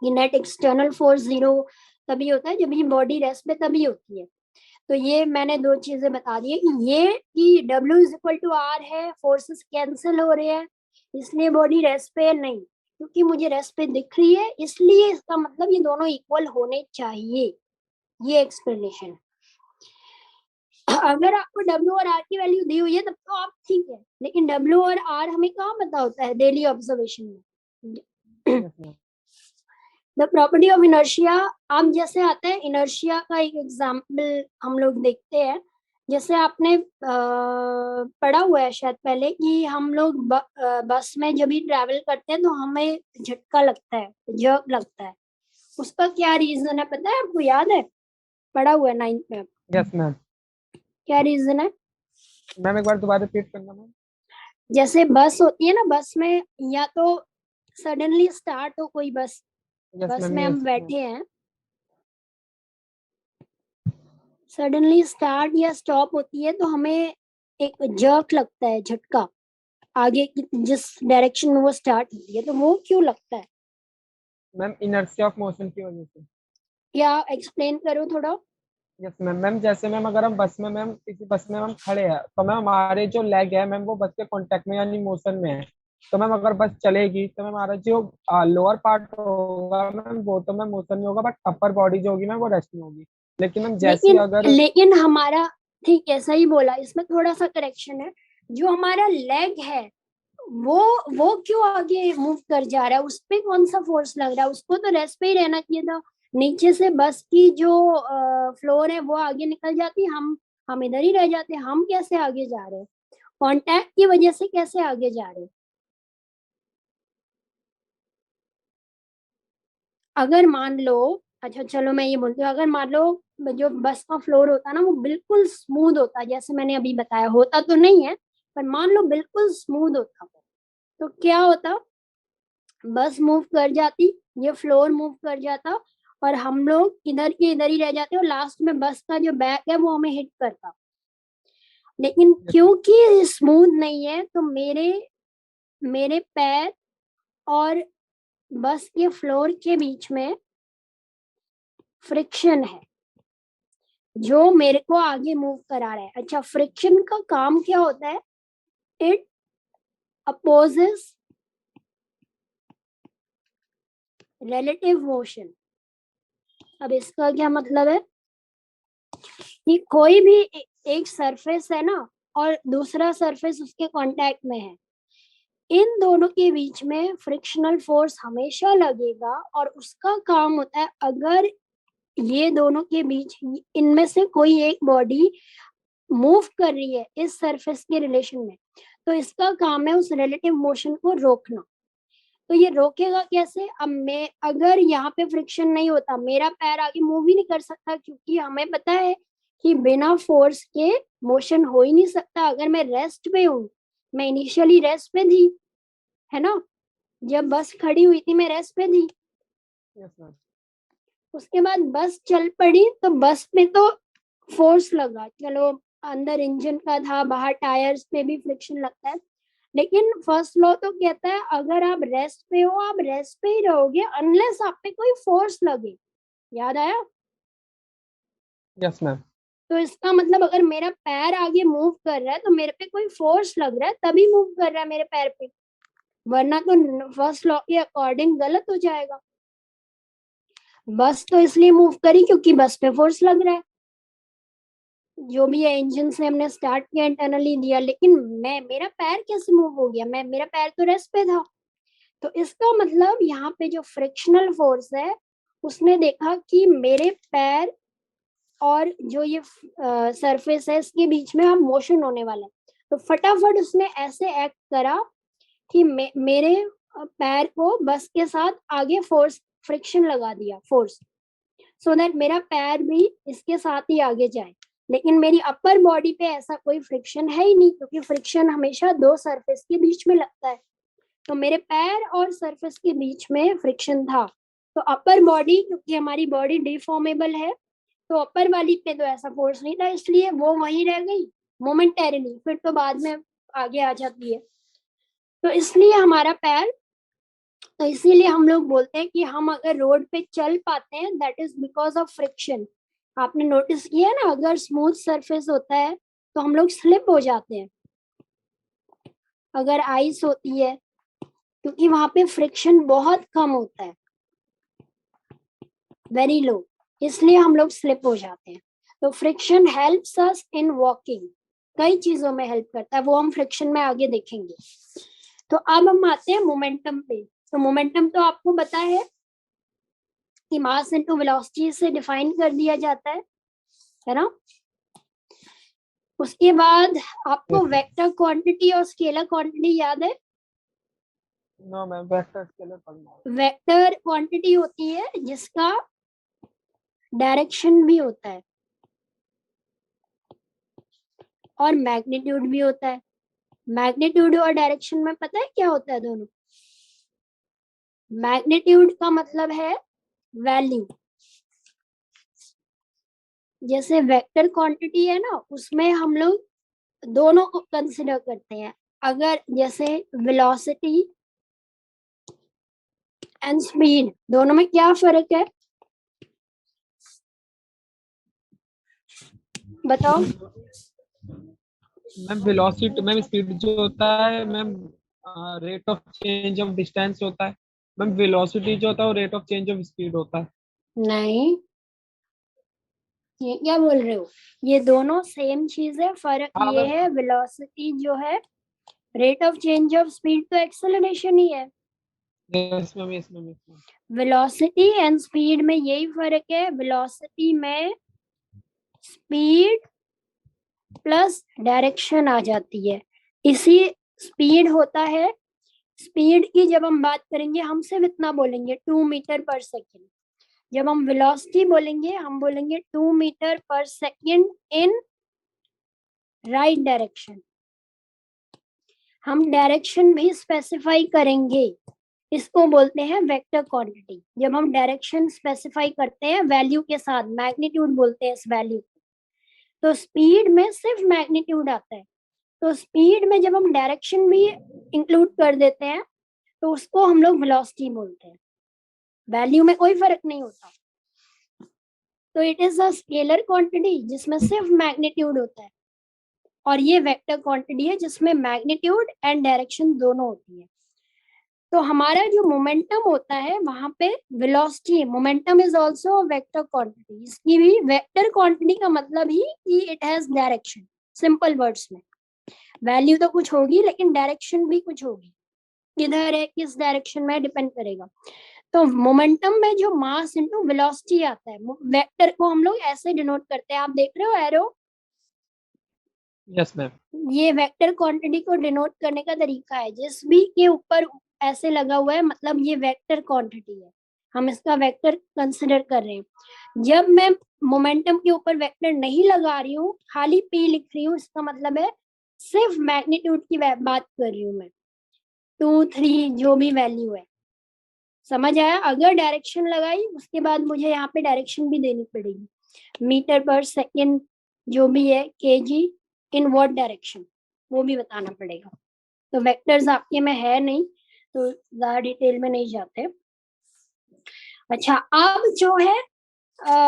कि नेट एक्सटर्नल फोर्स जीरो तभी होता है जब ये बॉडी रेस्ट पे तभी होती है। तो ये मैंने दो चीजें बता दी है कि ये कि W is equal to R है, फोर्सेस कैंसिल हो रहे हैं, इसलिए बॉडी रेस्ट पे नहीं, क्योंकि मुझे रेस्ट पे दिख रही है इसलिए इसका मतलब ये दोनों इक्वल होने चाहिए, ये एक्सप्लेनेशन। अगर आपको W और R की वैल्यू दी हुई है तब तो आप ठीक है, लेकिन W और R हमें कहाँ पता होता है डेली ऑब्जर्वेशन में। Yes ma'am. The property of inertia, आप जैसे आता है इनर्शिया का एक एग्जाम्पल हम लोग देखते हैं। जैसे आपने पढ़ा हुआ है शायद पहले कि हम लोग बस में जब भी ट्रैवल करते हैं तो हमें झटका लगता है, जर्क लगता है, उसका क्या रीजन है पता है आपको? याद है, पढ़ा हुआ है 9th में? Yes ma'am. क्या रीजन है? मैम एक बार दोबारा रिपीट करना मैम। जैसे बस होती है ना, बस में या तो सडनली स्टार्ट हो कोई बस, यस बस मैम। में यस हम मैम। बैठे हैं, सडनली स्टार्ट या स्टॉप होती है तो हमें एक जर्क लगता है, झटका, आगे की जिस डायरेक्शन में वो स्टार्ट होती है, तो वो क्यों लगता है? मैम इनर्शिया ऑफ मोशन की वजह से। क्या एक्सप्लेन करो थोड़ा। Yes ma'am. मैम जैसे मैम अगर हम बस में मैम किसी बस में हम खड़े हैं तो मैम हमारे जो लेग है मैम वो बस के कांटेक्ट में यानी मोशन में है। तो मैम अगर बस चलेगी तो मैम हमारा जो लोअर पार्ट होगा मैम वो तो मैम मोशन में होगा, बट अपर बॉडी जो होगी मैम वो रेस्ट में होगी। लेकिन मैम जैसी लेकिन अगर लेकिन हमारा, ठीक है सही बोला, इसमें थोड़ा सा करेक्शन है, जो हमारा लेग है वो क्यों आगे मूव कर जा रहा है, उस पे कौन सा फोर्स लग रहा है? उसको तो रेस्ट पे ही रहना चाहिए था। नीचे से बस की जो फ्लोर है वो आगे निकल जाती, हम इधर ही रह जाते। हम कैसे आगे जा रहे हैं? कांटेक्ट की वजह से कैसे आगे जा रहे हैं? अगर मान लो, अच्छा चलो मैं ये बोलती हूँ, अगर मान लो जो बस का फ्लोर होता ना वो बिल्कुल स्मूथ होता, जैसे मैंने अभी बताया, होता तो नहीं है पर मान लो बिल्कुल स्मूथ होता, तो क्या होता? बस मूव कर जाती, ये फ्लोर मूव कर जाता, और हम लोग इधर के इधर ही रह जाते, और लास्ट में बस का जो बैक है वो हमें हिट करता। लेकिन क्योंकि स्मूथ नहीं है तो मेरे मेरे पैर और बस के फ्लोर के बीच में फ्रिक्शन है जो मेरे को आगे मूव करा रहा है। अच्छा, फ्रिक्शन का काम क्या होता है? It opposes relative motion. अब इसका क्या मतलब है कि कोई भी एक सरफेस है ना, और दूसरा सरफेस उसके कांटेक्ट में है, इन दोनों के बीच में फ्रिक्शनल फोर्स हमेशा लगेगा, और उसका काम होता है, अगर ये दोनों के बीच इनमें से कोई एक बॉडी मूव कर रही है इस सरफेस के रिलेशन में, तो इसका काम है उस रिलेटिव मोशन को रोकना। तो ये रोकेगा कैसे? अब मैं अगर यहाँ पे फ्रिक्शन नहीं होता, मेरा पैर आगे मूव ही नहीं कर सकता, क्योंकि हमें पता है कि बिना फोर्स के मोशन हो ही नहीं सकता। अगर मैं रेस्ट पे हूँ, मैं इनिशियली रेस्ट पे थी, है ना, जब बस खड़ी हुई थी मैं रेस्ट पे थी, यस मैम। उसके बाद बस चल पड़ी तो बस में तो फोर्स लगा, चलो अंदर इंजन का था, बाहर टायर्स पे भी फ्रिक्शन लगता है, लेकिन फर्स्ट लॉ तो कहता है अगर आप रेस्ट पे हो आप रेस्ट पे ही रहोगे अनलेस आप पे कोई फोर्स लगे। याद आया? Yes ma'am. तो इसका मतलब अगर मेरा पैर आगे मूव कर रहा है तो मेरे पे कोई फोर्स लग रहा है तभी मूव कर रहा है मेरे पैर पे, वरना तो फर्स्ट लॉ के अकॉर्डिंग गलत हो जाएगा। बस तो इसलिए मूव करी क्योंकि बस पे फोर्स लग रहा है, जो भी है इंजन से हमने स्टार्ट किया, इंटरनली दिया, लेकिन मेरा पैर कैसे मूव हो गया? मेरा पैर तो रेस्ट पे था। तो इसका मतलब यहाँ पे जो फ्रिक्शनल फोर्स है उसने देखा कि मेरे पैर और जो ये सरफेस है इसके बीच में अब मोशन होने वाला है, तो फटाफट उसने ऐसे एक्ट करा कि मेरे पैर को बस के साथ आगे फोर्स फ्रिक्शन लगा दिया, फोर्स, सो दैट मेरा पैर भी इसके साथ ही आगे जाए। लेकिन मेरी अपर बॉडी पे ऐसा कोई फ्रिक्शन है ही नहीं, क्योंकि फ्रिक्शन हमेशा दो सरफेस के बीच में लगता है, तो मेरे पैर और सरफेस के बीच में फ्रिक्शन था। तो अपर बॉडी, क्योंकि हमारी बॉडी डिफॉर्मेबल है, तो अपर वाली पे तो ऐसा फोर्स नहीं था, इसलिए वो वहीं रह गई मोमेंटेरिली, फिर तो बाद में आगे आ जाती है। तो इसलिए हमारा पैर, तो इसीलिए हम लोग बोलते हैं कि हम अगर रोड पे चल पाते हैं that is because of friction. आपने नोटिस किया ना, अगर स्मूथ सरफेस होता है तो हम लोग स्लिप हो जाते हैं, अगर आइस होती है, क्योंकि वहां पे फ्रिक्शन बहुत कम होता है, वेरी लो, इसलिए हम लोग स्लिप हो जाते हैं। तो friction helps us in walking, कई चीजों में हेल्प करता है, वो हम फ्रिक्शन में आगे देखेंगे। तो अब हम आते हैं मोमेंटम पे। तो मोमेंटम तो आपको पता है कि मास इनटू वेलोसिटी से डिफाइन कर दिया जाता है ना? उसके बाद आपको यस। वेक्टर क्वांटिटी और स्केलर क्वांटिटी याद है? नो मैम, वेक्टर स्केलर पढ़ना है। वेक्टर क्वांटिटी होती है जिसका डायरेक्शन भी होता है और मैग्नीट्यूड भी होता है। मैग्नीट्यूड और डायरेक्शन में पता है क्या होता है दोनों? मैग्नीट्यूड का मतलब है वैल्यू, जैसे वेक्टर क्वांटिटी है ना उसमें हम लोग दोनों को कंसिडर करते हैं। अगर जैसे वेलोसिटी एंड स्पीड, दोनों में क्या फर्क है बताओ? मैम वेलोसिटी, मैम स्पीड जो होता है ma'am, rate of change of distance होता है। मैम वेलोसिटी जो होता है वो rate of change of speed होता है। नहीं, ये क्या बोल रहे हो? ये दोनों सेम चीज है, फर्क हाँ ये मैम। है वेलोसिटी जो है rate of change of speed तो एक्सेलरेशन ही है। Yes ma'am, yes ma'am, yes ma'am. Velocity and speed में यही फर्क है, वेलोसिटी में स्पीड प्लस डायरेक्शन आ जाती है, इसी स्पीड होता है। स्पीड की जब हम बात करेंगे हम सिर्फ इतना बोलेंगे 2 मीटर पर सेकेंड। जब हम वेलोसिटी बोलेंगे हम बोलेंगे 2 metre per second in right direction. हम डायरेक्शन भी स्पेसिफाई करेंगे, इसको बोलते हैं वेक्टर क्वांटिटी। जब हम डायरेक्शन स्पेसिफाई करते हैं वैल्यू के साथ, मैग्नीट्यूड बोलते हैं इस वैल्यू को, तो स्पीड में सिर्फ मैग्नीट्यूड आता है। तो स्पीड में जब हम डायरेक्शन भी इंक्लूड कर देते हैं तो उसको हम लोग वेलोसिटी बोलते हैं, वैल्यू में कोई फर्क नहीं होता। तो it is a scalar quantity जिसमें सिर्फ मैग्नीट्यूड होता है, और ये वेक्टर क्वांटिटी है जिसमें मैग्नीट्यूड एंड डायरेक्शन दोनों होती है। तो हमारा जो मोमेंटम होता है वहां पे velocity, momentum is also vector quantity. इसकी भी वेक्टर क्वांटिटी का मतलब ही कि it has direction. Simple words में वैल्यू तो कुछ होगी लेकिन डायरेक्शन भी कुछ होगी, किधर है किस डायरेक्शन में डिपेंड करेगा। तो मोमेंटम में जो मास इनटू वेलोसिटी आता है, वेक्टर को हम लोग ऐसे डिनोट करते हैं, आप देख रहे हो एरो, यस मैम। ये वेक्टर क्वांटिटी को डिनोट करने का तरीका है। जिस भी के ऊपर ऐसे लगा हुआ है मतलब ये वेक्टर क्वांटिटी है, हम इसका वेक्टर कंसिडर कर रहे हैं। जब मैं मोमेंटम के ऊपर वेक्टर नहीं लगा रही हूँ, खाली पी लिख रही हूँ, इसका मतलब है सिर्फ मैग्नीट्यूड की बात कर रही हूँ मैं, 2 3 जो भी वैल्यू है। समझ आया? अगर डायरेक्शन लगाई उसके बाद मुझे यहाँ पे डायरेक्शन भी देनी पड़ेगी, मीटर पर सेकेंड जो भी है, केजी इन व्हाट डायरेक्शन, वो भी बताना पड़ेगा। तो वेक्टर्स आपके में है नहीं तो ज्यादा डिटेल में नहीं जाते। अच्छा, अब जो है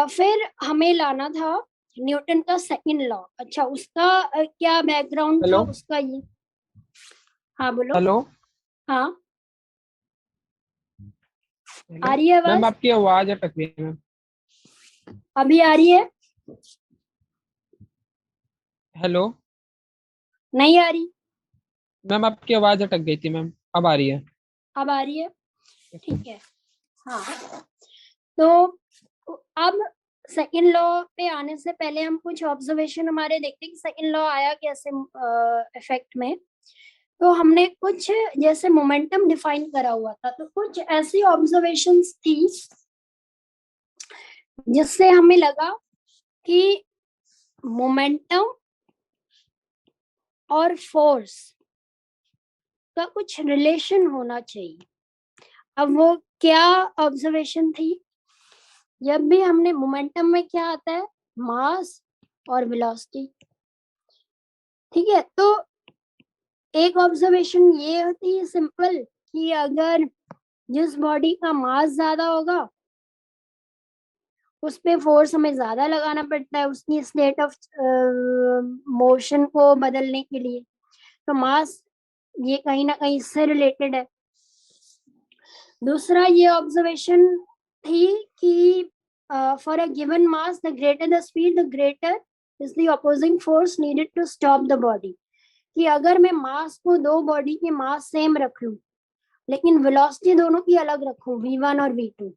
फिर हमें लाना था न्यूटन का सेकंड लॉ। अच्छा, उसका क्या बैकग्राउंड था हेलो उसका ये? हाँ बोलो। हेलो हाँ, हेलो आ रही है मैम, आवाज? आपकी आवाज अटक रही है मैम। अभी आ रही है? हेलो नहीं आ रही? मैम, आपकी आवाज अटक गई थी मैम, अब आ रही है। अब आ रही है? Yes ma'am. ठीक है। हाँ, तो अब सेकंड लॉ पे आने से पहले हम कुछ ऑब्जर्वेशन हमारे देखते हैं कि सेकंड लॉ आया कैसे इफेक्ट में। तो हमने कुछ जैसे मोमेंटम डिफाइन करा हुआ था, तो कुछ ऐसी ऑब्जर्वेशंस थी जिससे हमें लगा कि मोमेंटम और फोर्स का कुछ रिलेशन होना चाहिए। अब वो क्या ऑब्जर्वेशन थी? जब भी हमने मोमेंटम में क्या आता है, मास और वेलोसिटी, ठीक है। तो एक ऑब्जर्वेशन ये होती है सिंपल कि अगर जिस बॉडी का मास ज्यादा होगा उस पे फोर्स हमें ज्यादा लगाना पड़ता है उसकी स्टेट ऑफ मोशन को बदलने के लिए। तो मास ये कहीं ना कहीं इससे रिलेटेड है। दूसरा ये ऑब्जर्वेशन थी कि for a given mass the greater the speed the greater is the opposing force needed to stop the body. कि अगर मैं मास को, दो बॉडी के मास सेम रख लूं लेकिन वेलोसिटी दोनों की अलग रखूं, v1 और v2,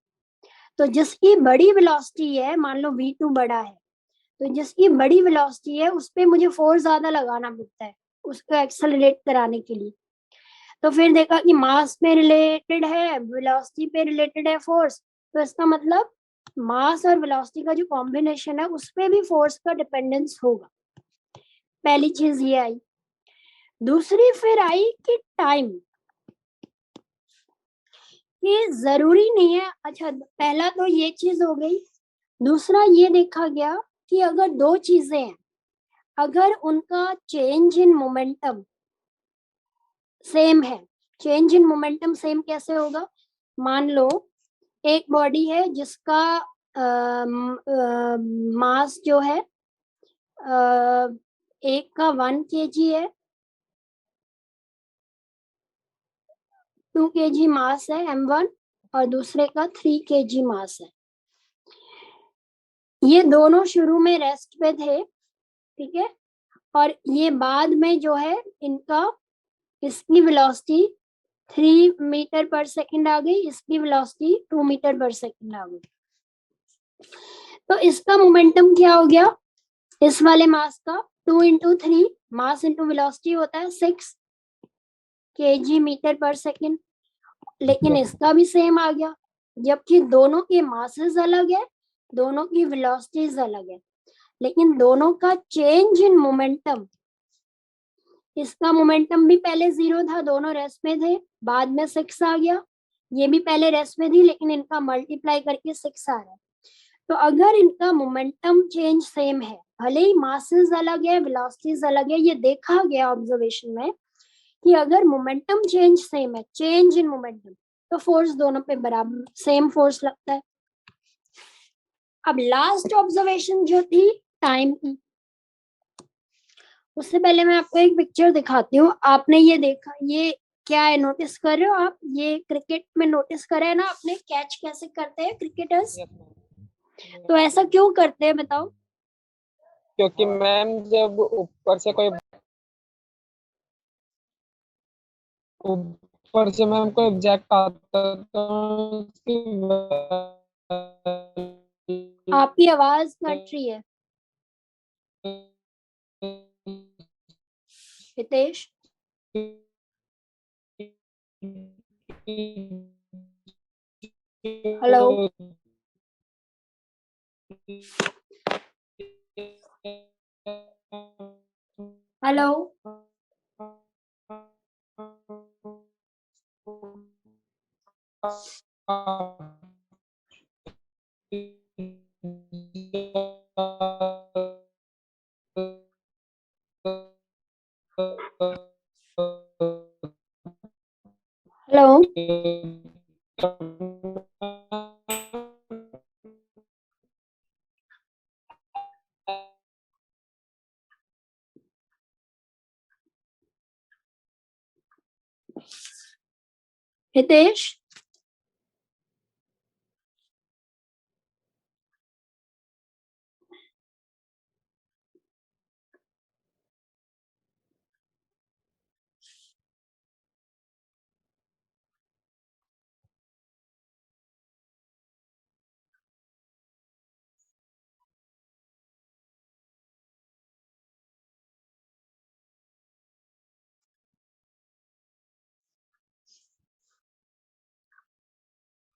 तो जिसकी बड़ी वेलोसिटी है, मान लो v2 बड़ा है, तो जिसकी बड़ी वेलोसिटी है उस पे मुझे फोर्स ज्यादा लगाना पड़ता है उसको एक्सेलरेट कराने के लिए। तो फिर देखा कि मास पे रिलेटेड है, वेलोसिटी पे रिलेटेड है फोर्स, तो इसका मतलब मास और वेलोसिटी का जो कॉम्बिनेशन है उस पे भी फोर्स का डिपेंडेंस होगा। पहली चीज ये आई। दूसरी फिर आई कि टाइम, ये जरूरी नहीं है। अच्छा, पहला तो ये चीज हो गई। दूसरा ये देखा गया कि अगर दो चीजें हैं, अगर उनका चेंज इन मोमेंटम सेम है, चेंज इन मोमेंटम सेम कैसे होगा? मान लो एक बॉडी है जिसका मास जो है एक का 1 kg है, 2 kg मास है m1, और दूसरे का 3 kg मास है। ये दोनों शुरू में रेस्ट पे थे, ठीक है, और ये बाद में जो है इनका इसकी वेलोसिटी 3 मीटर पर सेकंड आ गई, इसकी वेलोसिटी 2 मीटर पर सेकंड आ गई। तो इसका मोमेंटम क्या हो गया, इस वाले मास का 2 इंटू 3, मास इंटू वेलोसिटी होता है 6 kg मीटर पर सेकंड, लेकिन इसका भी सेम आ गया, जबकि दोनों के मासेस अलग है, दोनों की वेलोसिटीज अलग है, लेकिन दोनों का चेंज इन मोमेंटम, इसका मोमेंटम भी पहले 0 था, दोनों रेस्ट में थे, बाद में 6 आ गया, ये भी पहले रेस्ट में थी, लेकिन इनका मल्टीप्लाई करके 6 आ रहा है। तो अगर इनका मोमेंटम चेंज सेम है, भले ही मासेस अलग है, वेलोसिटीज अलग है, ये देखा गया ऑब्जर्वेशन में कि अगर मोमेंटम चेंज सेम है, चेंज इन मोमेंटम, तो फोर्स दोनों पे बराबर सेम फोर्स लगता है। अब लास्ट ऑब्जर्वेशन जो थी टाइम की, उससे पहले मैं आपको एक पिक्चर दिखाती हूँ। आपने ये देखा, ये क्या है, नोटिस कर रहे हो आप, ये क्रिकेट में नोटिस करे है ना आपने, कैच कैसे करते हैं क्रिकेटर्स, तो ऐसा क्यों करते हैं बताओ? क्योंकि मैम जब ऊपर से मैम कोई ऑब्जेक्ट आता है तो उसकी आपकी आवाज कट रही है Hitesh. Hello hello hello Hitesh,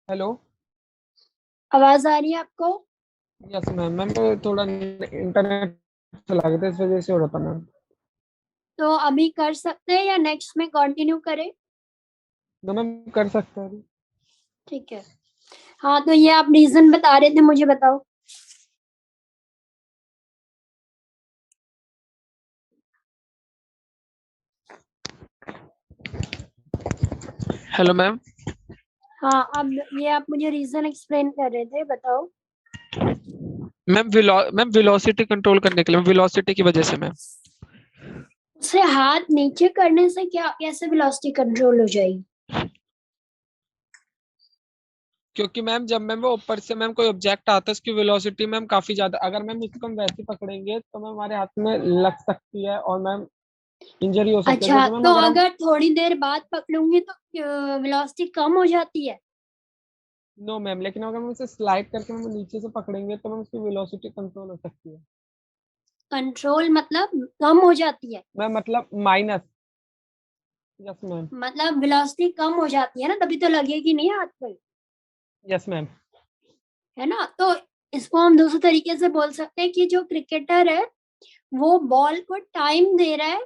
hello, आवाज आ रही है आपको? Yes ma'am. मैम तो थोड़ा इंटरनेट चला गया था, इस वजह से हो रहा था मैम। तो अभी कर सकते हैं या नेक्स्ट में कंटिन्यू करें? तो मैम कर सकते हैं अभी। ठीक है। हाँ, तो ये आप रीजन बता रहे थे, मुझे बताओ। Hello ma'am. हाँ, अब ये आप मुझे रीजन एक्सप्लेन कर रहे थे, बताओ। मैम वेलोसिटी कंट्रोल करने के लिए, वेलोसिटी की वजह से मैम। उसे हाथ नीचे करने से क्या, कैसे वेलोसिटी कंट्रोल हो जाएगी? क्योंकि मैम जब मैम वो ऊपर से मैम कोई ऑब्जेक्ट आता है उसकी वेलोसिटी मैम काफी ज्यादा, अगर मैम इसको हम वैसे पकड़ेंगे तो मैम हमारे हाथ में लग सकती है और मैम इंजरी हो सकती है। अच्छा, जैसे मैम तो अगर हम, अगर थोड़ी देर बाद पकड़ूंगी तो वेलोसिटी कम हो जाती है? नो मैम, लेकिन अगर हम उसे स्लाइड करके मैम नीचे से पकड़ेंगे तो मैम उसकी वेलोसिटी कंट्रोल हो सकती है। कंट्रोल मतलब कम हो जाती है? मैम मतलब माइनस, यस मैम। मतलब वेलोसिटी कम हो जाती है ना, तभी तो लगेगी नहीं हाथ पे, यस मैम। है ना? तो इसको हम दूसरे तरीके से बोल सकते हैं कि जो क्रिकेटर है वो बॉल को टाइम दे रहा है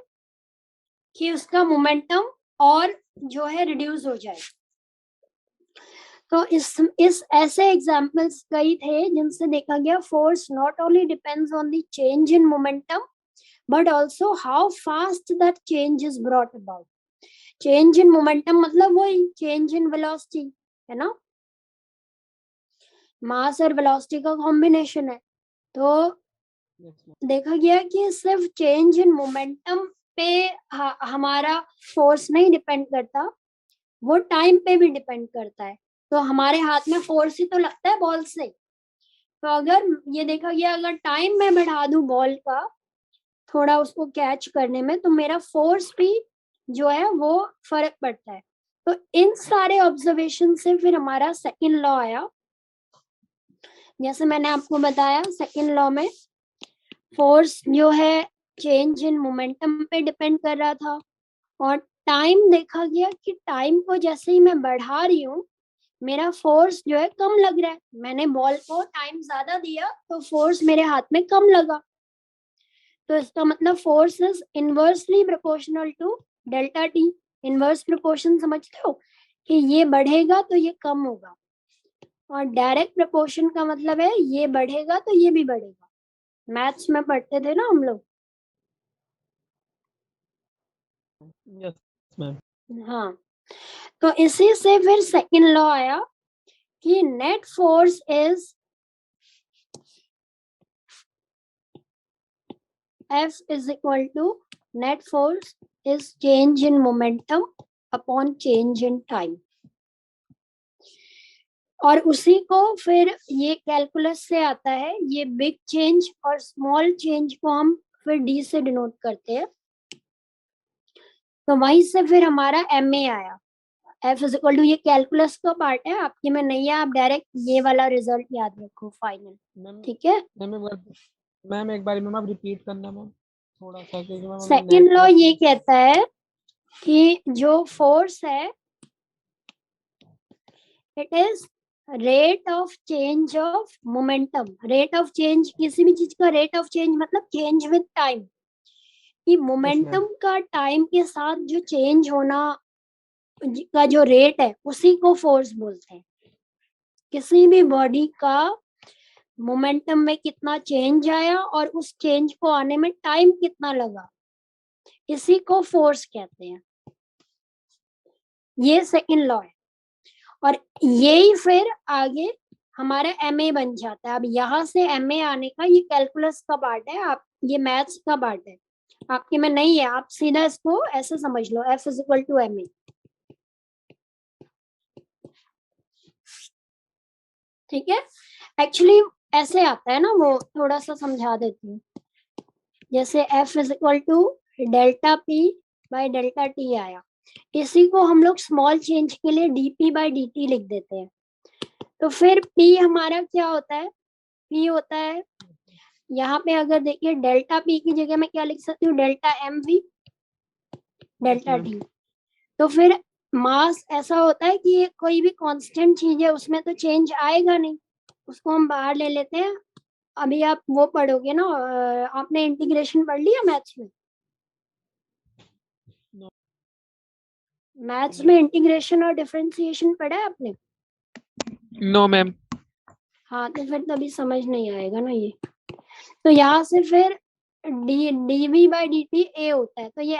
कि उसका मोमेंटम और जो है रिड्यूस हो जाए। तो इस ऐसे एग्जांपल्स कई थे जिनसे देखा गया force not only depends on the change in momentum but also how fast that change is brought about. Change in momentum मतलब वही चेंज इन वेलोसिटी, है ना, मास और वेलोसिटी का कॉम्बिनेशन है। तो देखा गया कि सिर्फ चेंज इन मोमेंटम पे हमारा फोर्स नहीं डिपेंड करता, वो टाइम पे भी डिपेंड करता है। तो हमारे हाथ में फोर्स ही तो लगता है बॉल से। तो अगर ये देखा गया, अगर टाइम में बढ़ा दूं बॉल का थोड़ा उसको कैच करने में, तो मेरा फोर्स भी जो है वो फर्क पड़ता है। तो इन सारे ऑब्जर्वेशन से फिर हमारा सेकंड लॉ आया। जैसे मैंने आपको बताया, सेकंड लॉ में फोर्स जो है चेंज इन मोमेंटम पे डिपेंड कर रहा था, और टाइम देखा गया कि टाइम को जैसे ही मैं बढ़ा रही हूँ मेरा फोर्स जो है कम लग रहा है। मैंने बॉल को टाइम ज्यादा दिया तो फोर्स मेरे हाथ में कम लगा। तो इसका मतलब force is inversely proportional to delta टी। इनवर्स प्रोपोर्शन समझते हो कि ये बढ़ेगा तो ये कम होगा, और डायरेक्ट प्रोपोर्शन का मतलब है ये बढ़ेगा तो ये भी बढ़ेगा। मैथ्स में पढ़ते थे ना हम लोग। Yes ma'am. हाँ, तो इसी से फिर सेकंड लॉ आया कि net force is F is equal to net force is change in momentum upon change in time। और उसी को फिर ये कैलकुलस से आता है, ये बिग चेंज और स्मॉल चेंज को हम फिर डी से डिनोट करते हैं। तो वहीं से फिर हमारा एम ए आया। F इज इक्वल टू, ये कैलकुलस का पार्ट है, आपके में नहीं है, आप डायरेक्ट ये वाला रिजल्ट याद रखो फाइनल। ठीक है, मैम एक बार मैम आप रिपीट करना मैम थोड़ा सा, क्योंकि मैम सेकेंड लॉ ये कहता है कि जो फोर्स है it is rate of change of momentum. Rate of change, किसी भी चीज का रेट ऑफ चेंज मतलब चेंज विद टाइम, कि मोमेंटम का टाइम के साथ जो चेंज होना का जो रेट है उसी को फोर्स बोलते हैं। किसी भी बॉडी का मोमेंटम में कितना चेंज आया और उस चेंज को आने में टाइम कितना लगा, इसी को फोर्स कहते हैं। ये सेकंड लॉ है, और यही फिर आगे हमारा एमए बन जाता है। अब यहाँ से एमए आने का ये कैलकुलस का पार्ट है, आप ये मैथ्स का पार्ट है, आपके में नहीं है, आप सीधा इसको ऐसे समझ लो, F is equal to M A. ठीक है, एक्चुअली ऐसे आता है ना, वो थोड़ा सा समझा देती हूँ। जैसे F is equal to delta P by delta T आया, इसी को हम लोग स्मॉल चेंज के लिए dP बाई dt लिख देते हैं। तो फिर P हमारा क्या होता है, P होता है, यहाँ पे अगर देखिए डेल्टा P की जगह मैं क्या लिख सकती हूँ, डेल्टा MV डेल्टा T। तो फिर मास ऐसा होता है कि कोई भी कांस्टेंट चीज है उसमें तो चेंज आएगा नहीं, उसको हम बाहर ले लेते हैं। अभी आप वो पढ़ोगे ना, आपने इंटीग्रेशन पढ़ लिया मैथ्स में? मैथ्स में इंटीग्रेशन और डिफरेंशिएशन पढ़ा है आपने? No ma'am. हाँ, तो फिर तभी समझ नहीं आएगा ना ये। तो यहाँ से फिर dv बाई dt a होता है, तो ये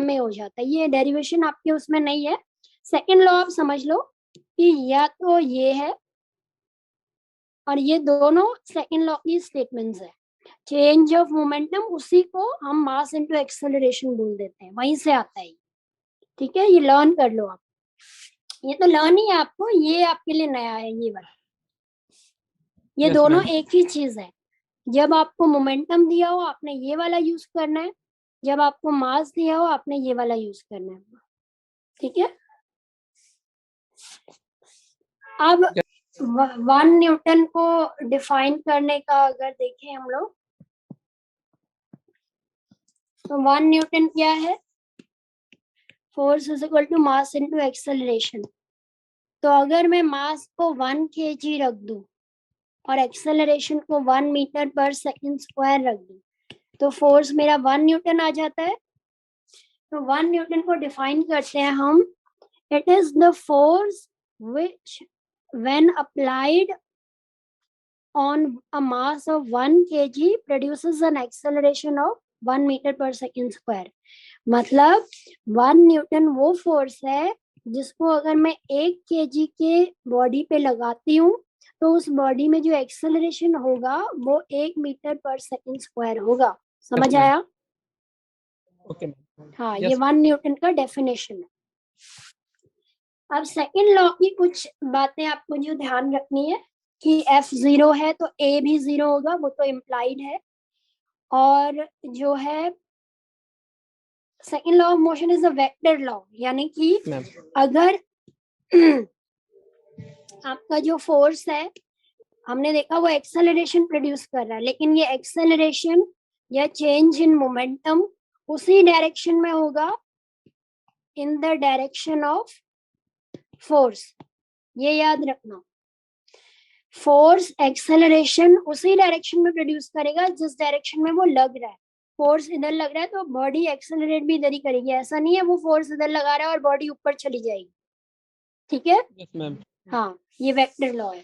ma हो जाता है। ये डेरिवेशन आपके उसमें नहीं है। सेकंड लॉ आप समझ लो कि या तो ये है, और ये दोनों सेकंड लॉ की स्टेटमेंट्स है। चेंज ऑफ मोमेंटम, उसी को हम मास इनटू एक्सेलरेशन बोल देते हैं, वहीं से आता है। ठीक है, ये लर्न कर लो आप, ये तो लर्न ही है आपको, ये आपके लिए नया है ये वाला। ये दोनों एक ही चीज है। जब आपको मोमेंटम दिया हो आपने ये वाला यूज करना है, जब आपको मास दिया हो आपने ये वाला यूज करना है। ठीक है, अब 1 न्यूटन को डिफाइन करने का अगर देखें हम लोग, तो 1 न्यूटन क्या है, force is equal to mass into acceleration. तो अगर मैं मास को 1 kg रख दूं और एक्सेलरेशन को 1 मीटर पर सेकंड स्क्वायर रख दूं, तो फोर्स मेरा 1 न्यूटन आ जाता है। तो 1 न्यूटन को डिफाइन करते हैं हम, it is the force which when applied on a mass of 1 kg produces an acceleration of 1 meter per second square। मतलब 1 न्यूटन वो फोर्स है जिसको अगर मैं 1 kg के बॉडी पे लगाती हूँ तो उस बॉडी में जो एक्सेलरेशन होगा वो 1 मीटर पर सेकंड स्क्वायर होगा। समझ आया? ओके। हाँ, ये 1 न्यूटन का डेफिनेशन है। अब सेकंड लॉ की कुछ बातें आपको जो ध्यान रखनी है कि F 0 है तो A भी 0 होगा, वो तो इम्प्लाइड है। और जो है second law of motion is a vector law, यानी कि मैम अगर आपका जो फोर्स है हमने देखा वो एक्सेलरेशन प्रोड्यूस कर रहा है, लेकिन ये एक्सेलरेशन या चेंज इन मोमेंटम उसी डायरेक्शन में होगा in the direction of force. ये याद रखना, फोर्स एक्सेलरेशन उसी डायरेक्शन में प्रोड्यूस करेगा जिस डायरेक्शन में वो लग रहा है। फोर्स इधर लग रहा है तो बॉडी एक्सेलरेट भी इधर ही करेगी, ऐसा नहीं है वो फोर्स इधर लगा रहा है और बॉडी ऊपर चली जाएगी। ठीक है, यस मैम। हाँ ये वेक्टर लॉ है।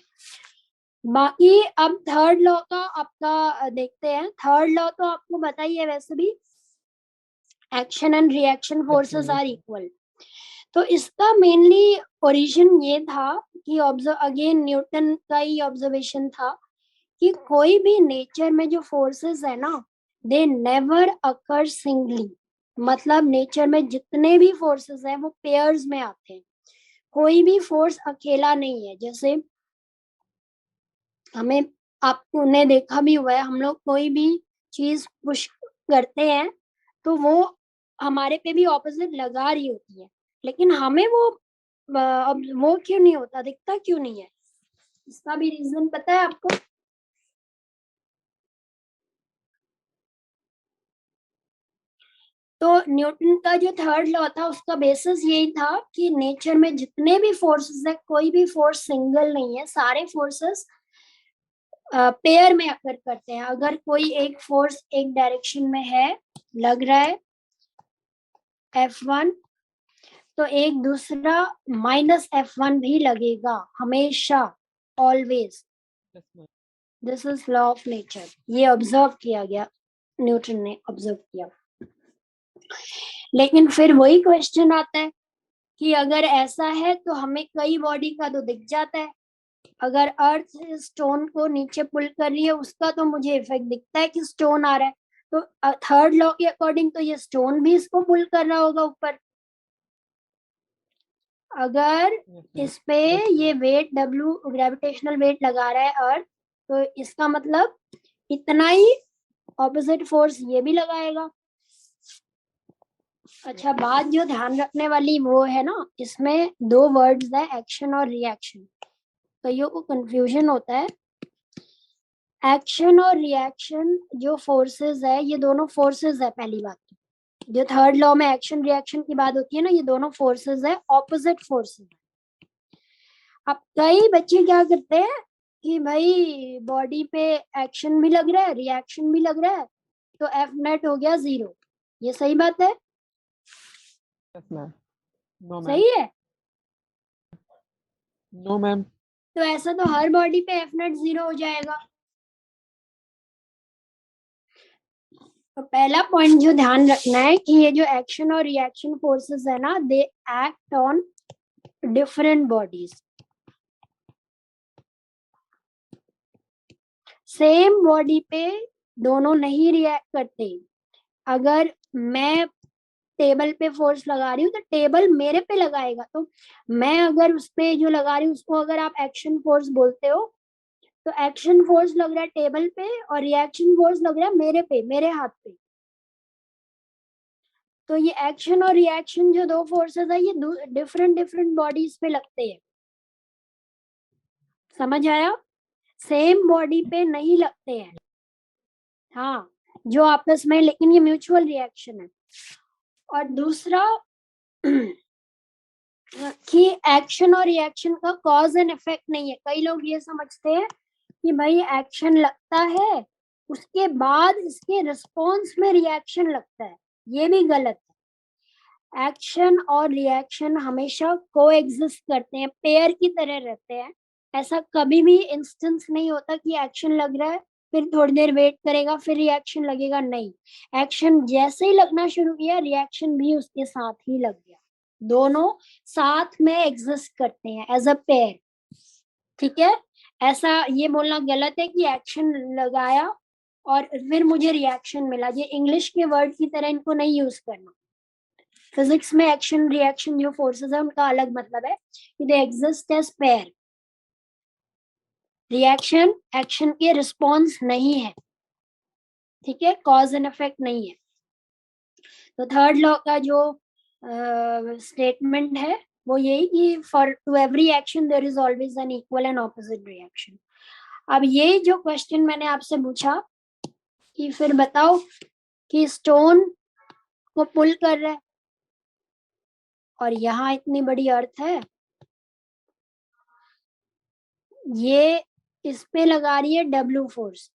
बाकी अब थर्ड लॉ का आपका देखते हैं। थर्ड लॉ तो आपको बताइए वैसे भी, action and reaction forces are equal. तो इसका मेनली ओरिजिन ये था कि अगेन न्यूटन का ही ऑब्जर्वेशन था कि कोई भी नेचर में जो फोर्सेस है ना, दे नेवर अकर सिंगली। मतलब नेचर में जितने भी फोर्सेस हैं वो पेयर्स में आते हैं, कोई भी फोर्स अकेला नहीं है। जैसे हमें, आपने देखा भी हुआ है, हम लोग कोई भी चीज पुश करते हैं तो वो हमारे पे भी ऑपोजिट लगा रही होती है, लेकिन हमें वो अब वो क्यों नहीं होता, दिखता क्यों नहीं है? इसका भी रीजन पता है आपको? तो न्यूटन का जो थर्ड लॉ था उसका बेसिस यही था कि नेचर में जितने भी फोर्सेस है, कोई भी फोर्स सिंगल नहीं है, सारे फोर्सेस पेयर में अकर करते हैं। अगर कोई एक फोर्स एक डायरेक्शन में है, लग रहा है F1, तो एक दूसरा -F1 भी लगेगा हमेशा, always. Yes ma'am. This is law of nature, ये ऑब्जर्व किया गया, न्यूटन ने ऑब्जर्व किया। लेकिन फिर वही क्वेश्चन आता है कि अगर ऐसा है तो हमें कई बॉडी का तो दिख जाता है। अगर अर्थ स्टोन को नीचे पुल कर रही है उसका तो मुझे इफेक्ट दिखता है कि स्टोन आ रहा है, तो थर्ड लॉ के अकॉर्डिंग तो ये स्टोन भी इसको पुल कर रहा होगा ऊपर। अगर इस पे ये वेट W ग्रेविटेशनल वेट लगा रहा है अर्थ, तो इसका मतलब इतना ही ऑपोजिट फोर्स ये भी लगाएगा। अच्छा, बात जो ध्यान रखने वाली वो है ना, इसमें दो वर्ड्स है एक्शन और रिएक्शन, कईयों को कंफ्यूजन होता है। एक्शन और रिएक्शन जो फोर्सेस है, ये दोनों फोर्सेस है। पहली बात तो जो थर्ड लॉ में एक्शन रिएक्शन की बात होती है ना, ये दोनों फोर्सेस है, ऑपोजिट फोर्सेस। अब कई बच्चे क्या करते हैं कि भाई बॉडी पे एक्शन भी लग रहा है रिएक्शन भी लग रहा है तो F नेट हो गया 0। ये सही बात है? Yes ma'am. No ma'am. सही है? No ma'am. तो ऐसा तो हर बॉडी पे F नेट 0 हो जाएगा। तो पहला पॉइंट जो ध्यान रखना है कि ये जो एक्शन और रिएक्शन फोर्सेस है ना, they act on different bodies. Same body पे दोनों नहीं रिएक्ट करते। अगर मैं टेबल पे फोर्स लगा रही हूँ तो टेबल मेरे पे लगाएगा, तो मैं अगर उस पे जो लगा रही हूँ उसको अगर आप एक्शन फोर्स बोलते हो, तो एक्शन फोर्स लग रहा है टेबल पे और रिएक्शन फोर्स लग रहा है मेरे पे, मेरे हाथ पे। तो ये एक्शन और रिएक्शन जो दो फोर्सेस है ये डिफरेंट डिफरेंट बॉडीज पे लगते हैं। समझ आया? सेम बॉडी पे नहीं लगते हैं, हाँ, जो आपस में, लेकिन ये म्यूचुअल रिएक्शन है। और दूसरा कि एक्शन और रिएक्शन का कॉज एंड इफेक्ट नहीं है। कई लोग ये समझते हैं कि भाई एक्शन लगता है उसके बाद इसके रिस्पॉन्स में रिएक्शन लगता है, ये भी गलत है। एक्शन और रिएक्शन हमेशा को एग्जिस्ट करते हैं, पेयर की तरह रहते हैं। ऐसा कभी भी इंस्टेंस नहीं होता कि एक्शन लग रहा है फिर थोड़ी देर वेट करेगा फिर रिएक्शन लगेगा, नहीं। एक्शन जैसे ही लगना शुरू किया रिएक्शन भी उसके साथ ही लग गया, दोनों साथ में एग्जिस्ट करते हैं एज अ पेयर। ठीक है, ऐसा ये बोलना गलत है कि एक्शन लगाया और फिर मुझे रिएक्शन मिला, ये इंग्लिश के वर्ड की तरह इनको नहीं यूज करना। फिजिक्स में एक्शन रिएक्शन जो फोर्सेस है उनका अलग मतलब है कि they exist as pair. Reaction action के रिस्पॉन्स नहीं है, ठीक है, कॉज एंड इफेक्ट नहीं है। तो थर्ड लॉ का जो स्टेटमेंट है वो यही कि for to every action there is always an equal and opposite reaction. अब ये जो क्वेश्चन मैंने आपसे पूछा कि फिर बताओ कि स्टोन को पुल कर रहा है और यहाँ इतनी बड़ी अर्थ है, ये इस पे लगा रही है डब्ल्यू फोर्स,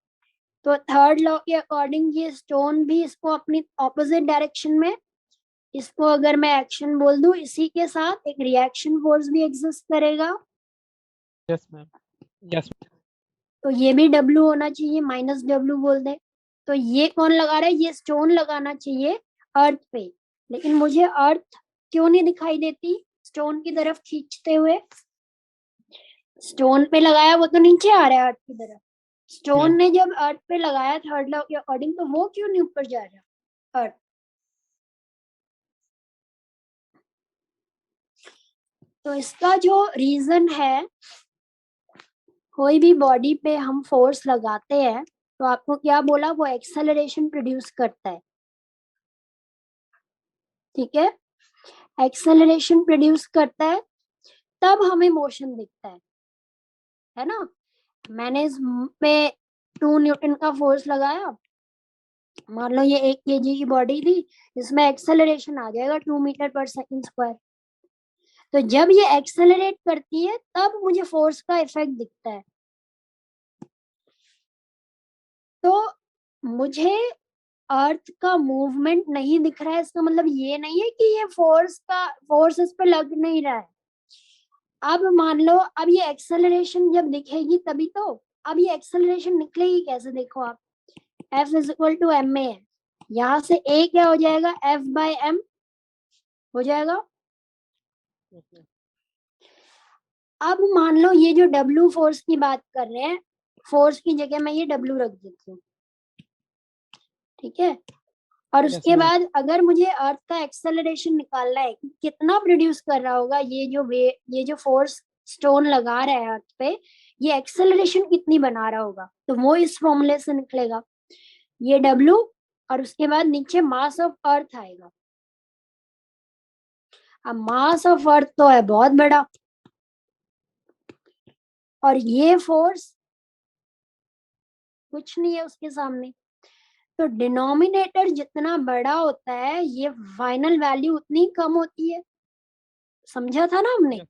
तो थर्ड लॉ के अकॉर्डिंग ये स्टोन भी इसको अपनी ऑपोजिट डायरेक्शन में, इसको अगर मैं एक्शन बोल दूं, इसी के साथ एक रिएक्शन फोर्स भी एग्जिस्ट करेगा। Yes ma'am, yes. तो ये भी डब्ल्यू होना चाहिए, माइनस डब्ल्यू बोल दे। तो ये कौन लगा रहा है? ये स्टोन लगाना चाहिए अर्थ पे, लेकिन मुझे अर्थ क्यों नहीं दिखाई देती स्टोन की तरफ खींचते हुए? स्टोन पे लगाया वो तो नीचे आ रहा है अर्थ की तरफ, स्टोन ने जब अर्थ पे लगाया थर्ड लॉ के अकॉर्डिंग, तो वो क्यों नहीं ऊपर जा रहा अर्थ? तो इसका जो रीजन है, कोई भी बॉडी पे हम फोर्स लगाते हैं तो आपको क्या बोला, वो एक्सेलरेशन प्रोड्यूस करता है, ठीक है, एक्सेलरेशन प्रोड्यूस करता है, तब हमें मोशन दिखता है ना। मैंने इस पे 2 न्यूटन का फोर्स लगाया, मान लो ये 1 kg की बॉडी थी, इसमें एक्सेलरेशन आ जाएगा 2 मीटर पर सेकंड स्क्वायर। तो जब ये एक्सेलरेट करती है तब मुझे फोर्स का इफेक्ट दिखता है। तो मुझे अर्थ का मूवमेंट नहीं दिख रहा है, इसका मतलब ये नहीं है कि ये फोर्स इस पे लग नहीं रहा है। अब मान लो, अब ये एक्सेलरेशन जब दिखेगी तभी तो, अब ये एक्सेलरेशन निकलेगी कैसे, देखो आप, F is equal to M A है, यहाँ से A क्या हो जाएगा, F बाय एम हो जाएगा। अब मान लो ये जो W फोर्स की बात कर रहे हैं, फोर्स की जगह मैं ये W रख देती हूँ, ठीक है। और उसके बाद अगर मुझे अर्थ का एक्सेलरेशन निकालना है कि कितना प्रोड्यूस कर रहा होगा ये जो फोर्स स्टोन लगा रहा है अर्थ पे, ये एक्सेलरेशन कितनी बना रहा होगा, तो वो इस फॉर्मूले से निकलेगा, ये W और उसके बाद नीचे मास ऑफ अर्थ आएगा। अब मास ऑफ अर्थ तो है बहुत बड़ा, और ये फोर्स कुछ नहीं है उसके सामने। तो डिनोमिनेटर जितना बड़ा होता है, ये फाइनल वैल्यू उतनी कम होती है, समझा था ना हमने।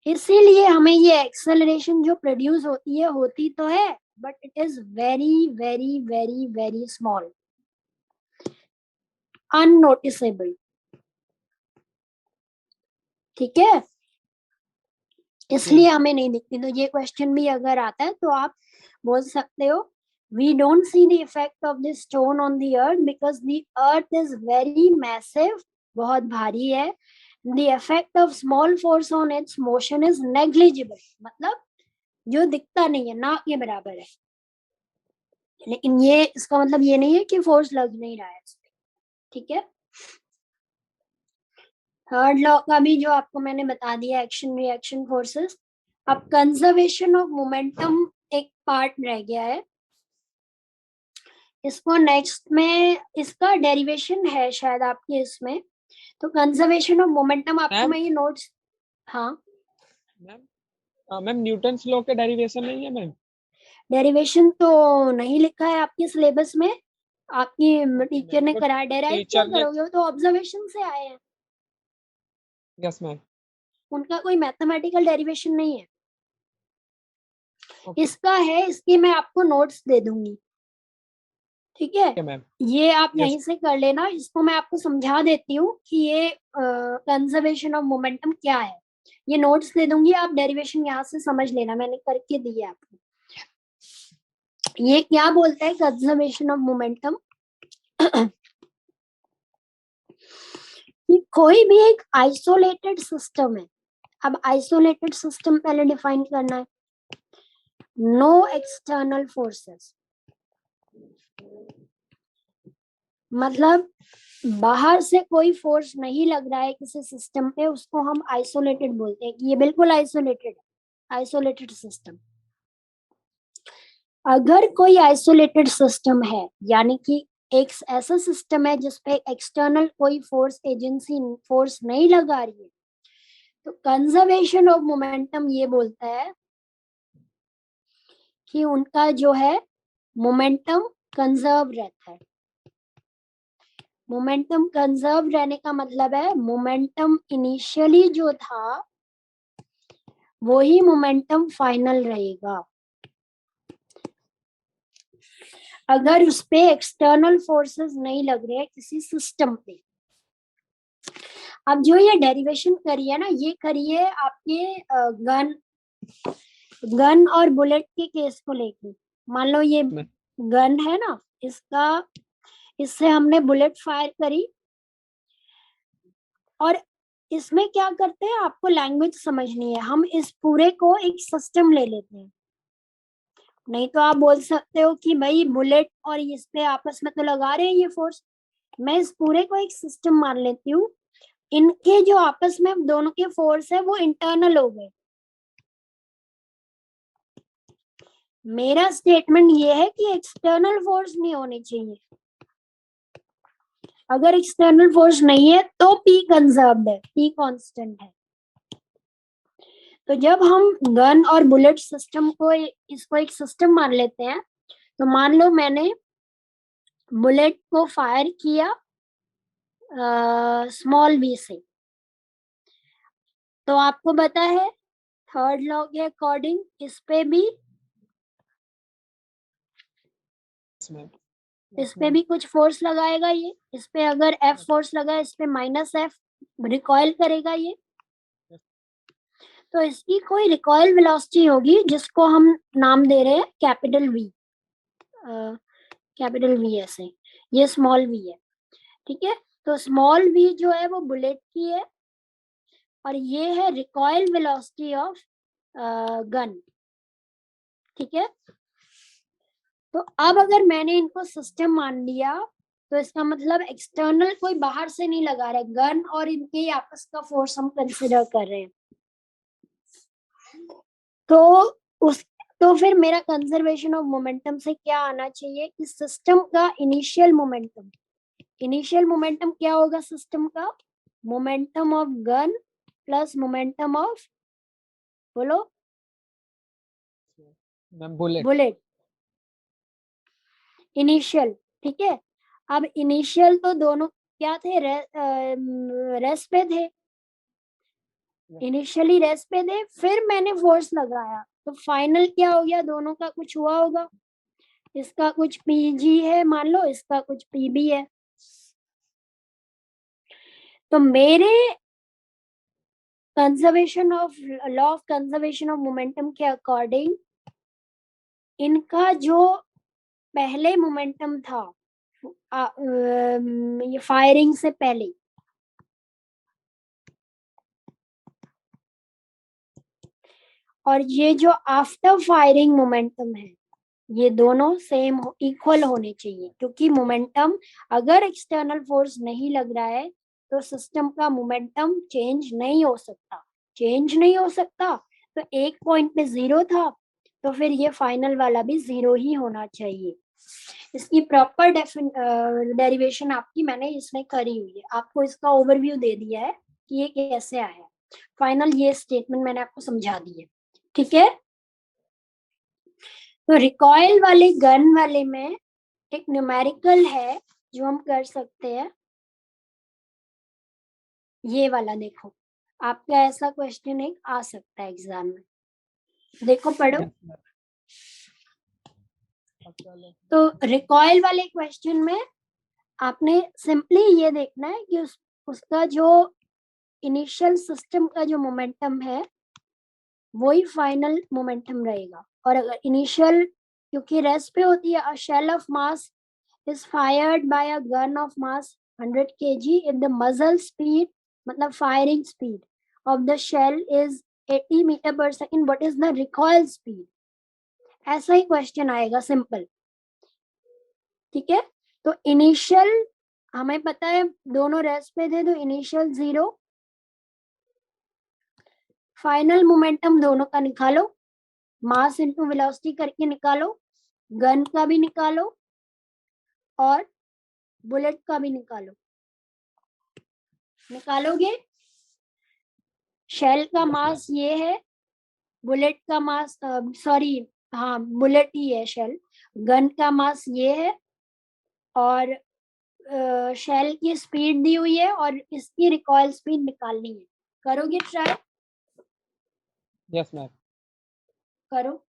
इसीलिए हमें ये एक्सेलरेशन जो प्रोड्यूस होती है, होती तो है, but it is very very very very small, unnoticeable, ठीक है, इसलिए हमें नहीं दिखती। तो ये क्वेश्चन भी अगर आता है तो आप बोल सकते हो, we don't see the effect of this stone on the earth because the earth is very massive, बहुत भारी है, the effect of small force on its motion is negligible, मतलब जो दिखता नहीं है, ना के बराबर है। लेकिन ये इसका मतलब ये नहीं है कि फोर्स लग नहीं रहा है, ठीक है। थर्ड लॉ का भी जो आपको मैंने बता दिया, एक्शन रिएक्शन फोर्सेस। अब कंजर्वेशन ऑफ मोमेंटम एक पार्ट रह गया है, इसको नेक्स्ट में, इसका डेरिवेशन है शायद आपके इसमें, तो कंजर्वेशन ऑफ मोमेंटम आपको मैं ये नोट्स, हाँ मैम न्यूटन्स लॉ के डेरिवेशन नहीं है मैम? डेरिवेशन तो नहीं लिखा है आपके सिलेबस में, आपकी टीचर ने कराया, डेराइव क्या करोगे, वो तो ऑब्जर्वेशन से आए हैं। यस मैम, उनका कोई मैथमेटिकल डेरिवेशन नहीं है, इसका है, इसकी मैं आपको नोट्स दे दूंगी, ठीक है मैम। ये आप यहीं से कर लेना, इसको मैं आपको समझा देती हूँ कि ये कंजर्वेशन ऑफ मोमेंटम क्या है, ये नोट्स दे दूंगी, आप डेरिवेशन यहाँ से समझ लेना, मैंने करके दी है आपको। ये क्या बोलता है कंजर्वेशन ऑफ मोमेंटम, कोई भी एक आइसोलेटेड सिस्टम है। अब आइसोलेटेड सिस्टम पहले डिफाइन करना है, नो एक्सटर्नल फोर्सेस, मतलब बाहर से कोई फोर्स नहीं लग रहा है किसी सिस्टम पे, उसको हम आइसोलेटेड बोलते हैं कि ये बिल्कुल आइसोलेटेड, आइसोलेटेड सिस्टम। अगर कोई आइसोलेटेड सिस्टम है, यानी कि एक ऐसा सिस्टम है जिसपे एक्सटर्नल कोई फोर्स एजेंसी फोर्स नहीं लगा रही है, तो कंजर्वेशन ऑफ मोमेंटम ये बोलता है कि उनका जो है मोमेंटम कंजर्व रहता है। मोमेंटम कंजर्व रहने का मतलब है मोमेंटम इनिशियली जो था वही मोमेंटम फाइनल रहेगा, अगर उस पे एक्सटर्नल फोर्सेस नहीं लग रहे हैं किसी सिस्टम पे। अब जो ये डेरिवेशन करी है ना, ये करी है आपके गन और बुलेट के केस को लेके। मान लो ये गन है ना, इससे हमने बुलेट फायर करी, और इसमें क्या करते हैं आपको लैंग्वेज समझनी है। हम इस पूरे को एक सिस्टम ले लेते हैं, नहीं तो आप बोल सकते हो कि भाई बुलेट और इस पे आपस में तो लगा रहे हैं ये फोर्स। मैं इस पूरे को एक सिस्टम मान लेती हूँ, इनके जो आपस में दोनों के फोर्स है वो इंटरनल हो गए। मेरा स्टेटमेंट ये है कि एक्सटर्नल फोर्स नहीं होने चाहिए। अगर एक्सटर्नल फोर्स नहीं है तो P कंजर्व्ड है, P कांस्टेंट है। तो जब हम गन और बुलेट सिस्टम को इसको एक सिस्टम मान लेते हैं, तो मान लो मैंने बुलेट को फायर किया स्मॉल v से, तो आपको पता है थर्ड लॉ के अकॉर्डिंग इस पे भी कुछ फोर्स लगाएगा ये। इस पे अगर F फोर्स लगा, इस पे -F रिकॉइल करेगा ये, तो इसकी कोई रिकॉइल वेलोसिटी होगी जिसको हम नाम दे रहे हैं कैपिटल V ऐसे, ये स्मॉल v है, ठीक है। तो स्मॉल v जो है वो बुलेट की है, और ये है रिकॉइल वेलोसिटी ऑफ गन, ठीक है। तो अब अगर मैंने इनको सिस्टम मान लिया, तो इसका मतलब एक्सटर्नल कोई बाहर से नहीं लगा रहा है, गन और इनके आपस का फोर्स हम कंसिडर कर रहे हैं। तो फिर मेरा कंजर्वेशन ऑफ मोमेंटम से क्या आना चाहिए कि सिस्टम का इनिशियल मोमेंटम क्या होगा सिस्टम का? Momentum of gun plus momentum of, बोलो, बुलेट इनिशियल, ठीक है। अब इनिशियल तो दोनों क्या थे, रेस्ट पे थे, इनिशियली रेस्ट पे थे, फिर मैंने फोर्स लगाया, तो फाइनल क्या हो गया, दोनों का कुछ हुआ होगा। इसका कुछ पीजी है मान लो, इसका कुछ पीबी है। तो मेरे conservation of law of conservation of momentum के अकॉर्डिंग इनका जो पहले मोमेंटम था ये फायरिंग से पहले, और ये जो आफ्टर फायरिंग मोमेंटम है, ये दोनों सेम इक्वल होने चाहिए, क्योंकि मोमेंटम अगर एक्सटर्नल फोर्स नहीं लग रहा है तो सिस्टम का मोमेंटम चेंज नहीं हो सकता। तो एक पॉइंट पे 0 था, तो फिर ये फाइनल वाला भी 0 ही होना चाहिए। इसकी प्रॉपर डेरिवेशन आपकी मैंने इसमें करी हुई है, आपको इसका ओवरव्यू दे दिया है कि ये कैसे आया। फाइनल ये स्टेटमेंट मैंने आपको समझा दी है, ठीक है। तो रिकॉइल वाले गन वाले में एक न्यूमेरिकल है जो हम कर सकते हैं, ये वाला देखो, आपका ऐसा क्वेश्चन एक आ सकता है एग्जाम में, देखो पढ़ो। तो रिकॉइल वाले क्वेश्चन में आपने सिंपली ये देखना है कि उसका जो इनिशियल सिस्टम का जो मोमेंटम है वही फाइनल मोमेंटम रहेगा। और अगर इनिशियल, क्योंकि रेस्ट पे होती है, a shell of mass is fired by a gun of mass 100 kg if the muzzle speed, मतलब firing speed of the shell is 80 meter per second, what is the recoil speed? ऐसा ही question आएगा simple, ठीक है। तो initial हमें पता है दोनों रेस्ट पे थे, तो इनिशियल 0, फाइनल मोमेंटम दोनों का निकालो, मास इनटू वेलोसिटी करके निकालो, गन का भी निकालो और बुलेट का भी निकालो, निकालोगे? शेल का मास ये है, बुलेट का मास सॉरी हाँ बुलेट ही है शेल, गन का मास ये है, और शेल की स्पीड दी हुई है और इसकी रिकॉइल स्पीड निकालनी है। करोगे ट्राई? Yes ma'am. करो।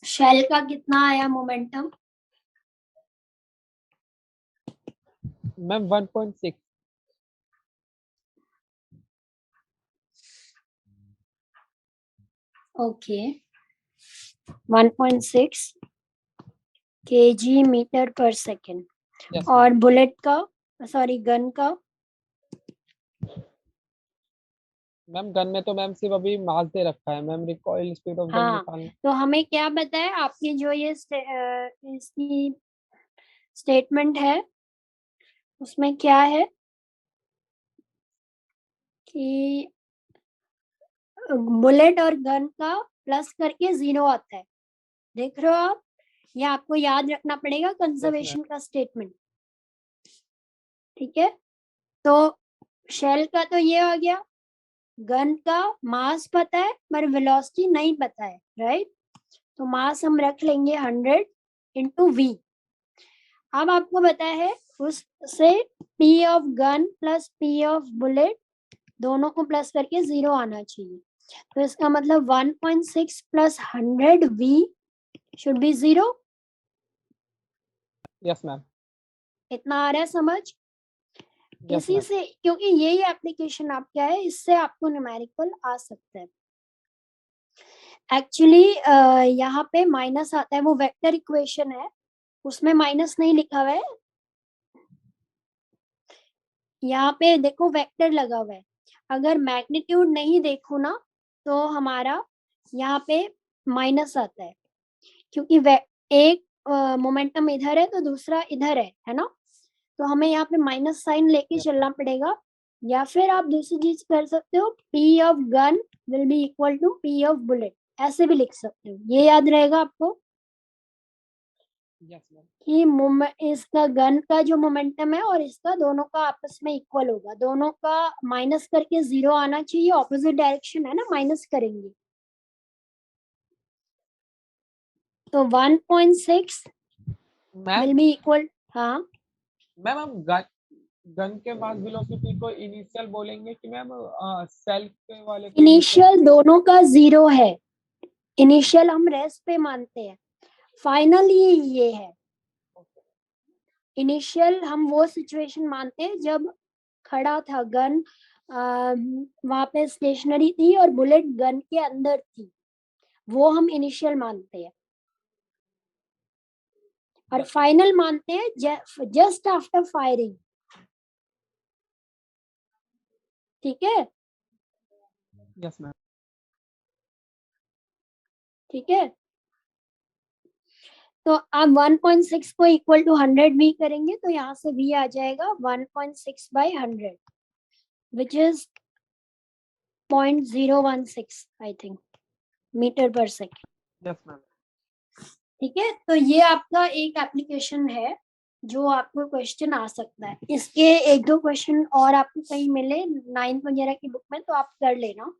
शेल का कितना आया momentum? Ma'am 1.6। Okay 1.6 kg metre per second. Yes और बुलेट का सॉरी गन का? मैम गन में तो मैम सिर्फ अभी मास दे रखा है ma'am, recoil speed of gun हाँ निकालना। तो हमें क्या बताए आपकी जो ये इसकी स्टेटमेंट है उसमें क्या है कि बुलेट और गन का प्लस करके 0 आता है, देख रहे हो आप? ये आपको याद रखना पड़ेगा कंजर्वेशन का स्टेटमेंट, ठीक है? तो शेल का तो ये आ गया, गन का मास पता है पर वेलोसिटी नहीं पता है, राइट? तो मास हम रख लेंगे 100 इंटू वी। अब आपको पता है उससे P of gun plus P of bullet दोनों को प्लस करके 0 आना चाहिए, तो इसका मतलब 1.6 plus 100 V should be 0। Yes ma'am. इतना आ रहा है समझ? यस इसी मैम। से, क्योंकि यही एप्लीकेशन आपका है, इससे आपको न्यूमेरिकल आ सकता है। एक्चुअली यहाँ पे माइनस आता है, वो वेक्टर इक्वेशन है, उसमें माइनस नहीं लिखा हुआ है। यहाँ पे देखो वेक्टर लगा हुआ है, अगर मैग्नीट्यूड नहीं देखो ना तो हमारा यहाँ पे माइनस आता है, क्योंकि एक मोमेंटम इधर है तो दूसरा इधर है ना? तो हमें यहाँ पे माइनस साइन लेके चलना पड़ेगा, या फिर आप दूसरी चीज कर सकते हो, P of gun will be equal to P of bullet, ऐसे भी लिख सकते हो। ये याद रहेगा आपको यस मैम। कि इसका गन का जो मोमेंटम है और इसका दोनों का आपस में इक्वल होगा, दोनों का माइनस करके 0 आना चाहिए, ऑपोजिट डायरेक्शन है ना, माइनस करेंगे तो 1.6 मैम विल बी इक्वल। हाँ मैम हम गन के मास वेलोसिटी को इनिशियल बोलेंगे कि मैम सेल के वाले को इनिशियल दोनों का 0 है, इनिशियल हम रेस्ट पे मानते हैं, फाइनल ये है। इनिशियल हम वो सिचुएशन मानते हैं जब खड़ा था गन, वहां पे स्टेशनरी थी और बुलेट गन के अंदर थी, वो हम इनिशियल मानते हैं। और फाइनल मानते हैं जस्ट आफ्टर फायरिंग, ठीक है? Yes ma'am. ठीक है, तो आप 1.6 को इक्वल टू 100 v करेंगे तो यहाँ से v आ जाएगा 1.6 by 100 which is 0.016 I think metre per second. Yes ma'am. ठीक है, तो ये आपका एक एप्लीकेशन है जो आपको क्वेश्चन आ सकता है। इसके एक दो क्वेश्चन और आपको कहीं मिले 9th वगैरह की बुक में तो आप कर लेना,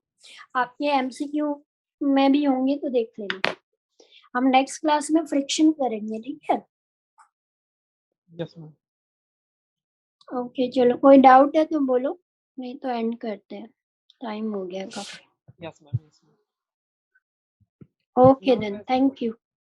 आपके एमसीक्यू में भी होंगे तो देख लेना। हम नेक्स्ट क्लास में फ्रिक्शन करेंगे, ठीक है? Yes ma'am. ओके चलो, कोई डाउट है तो बोलो, नहीं तो एंड करते हैं, टाइम हो गया काफी। Yes ma'am. Okay then, thank you.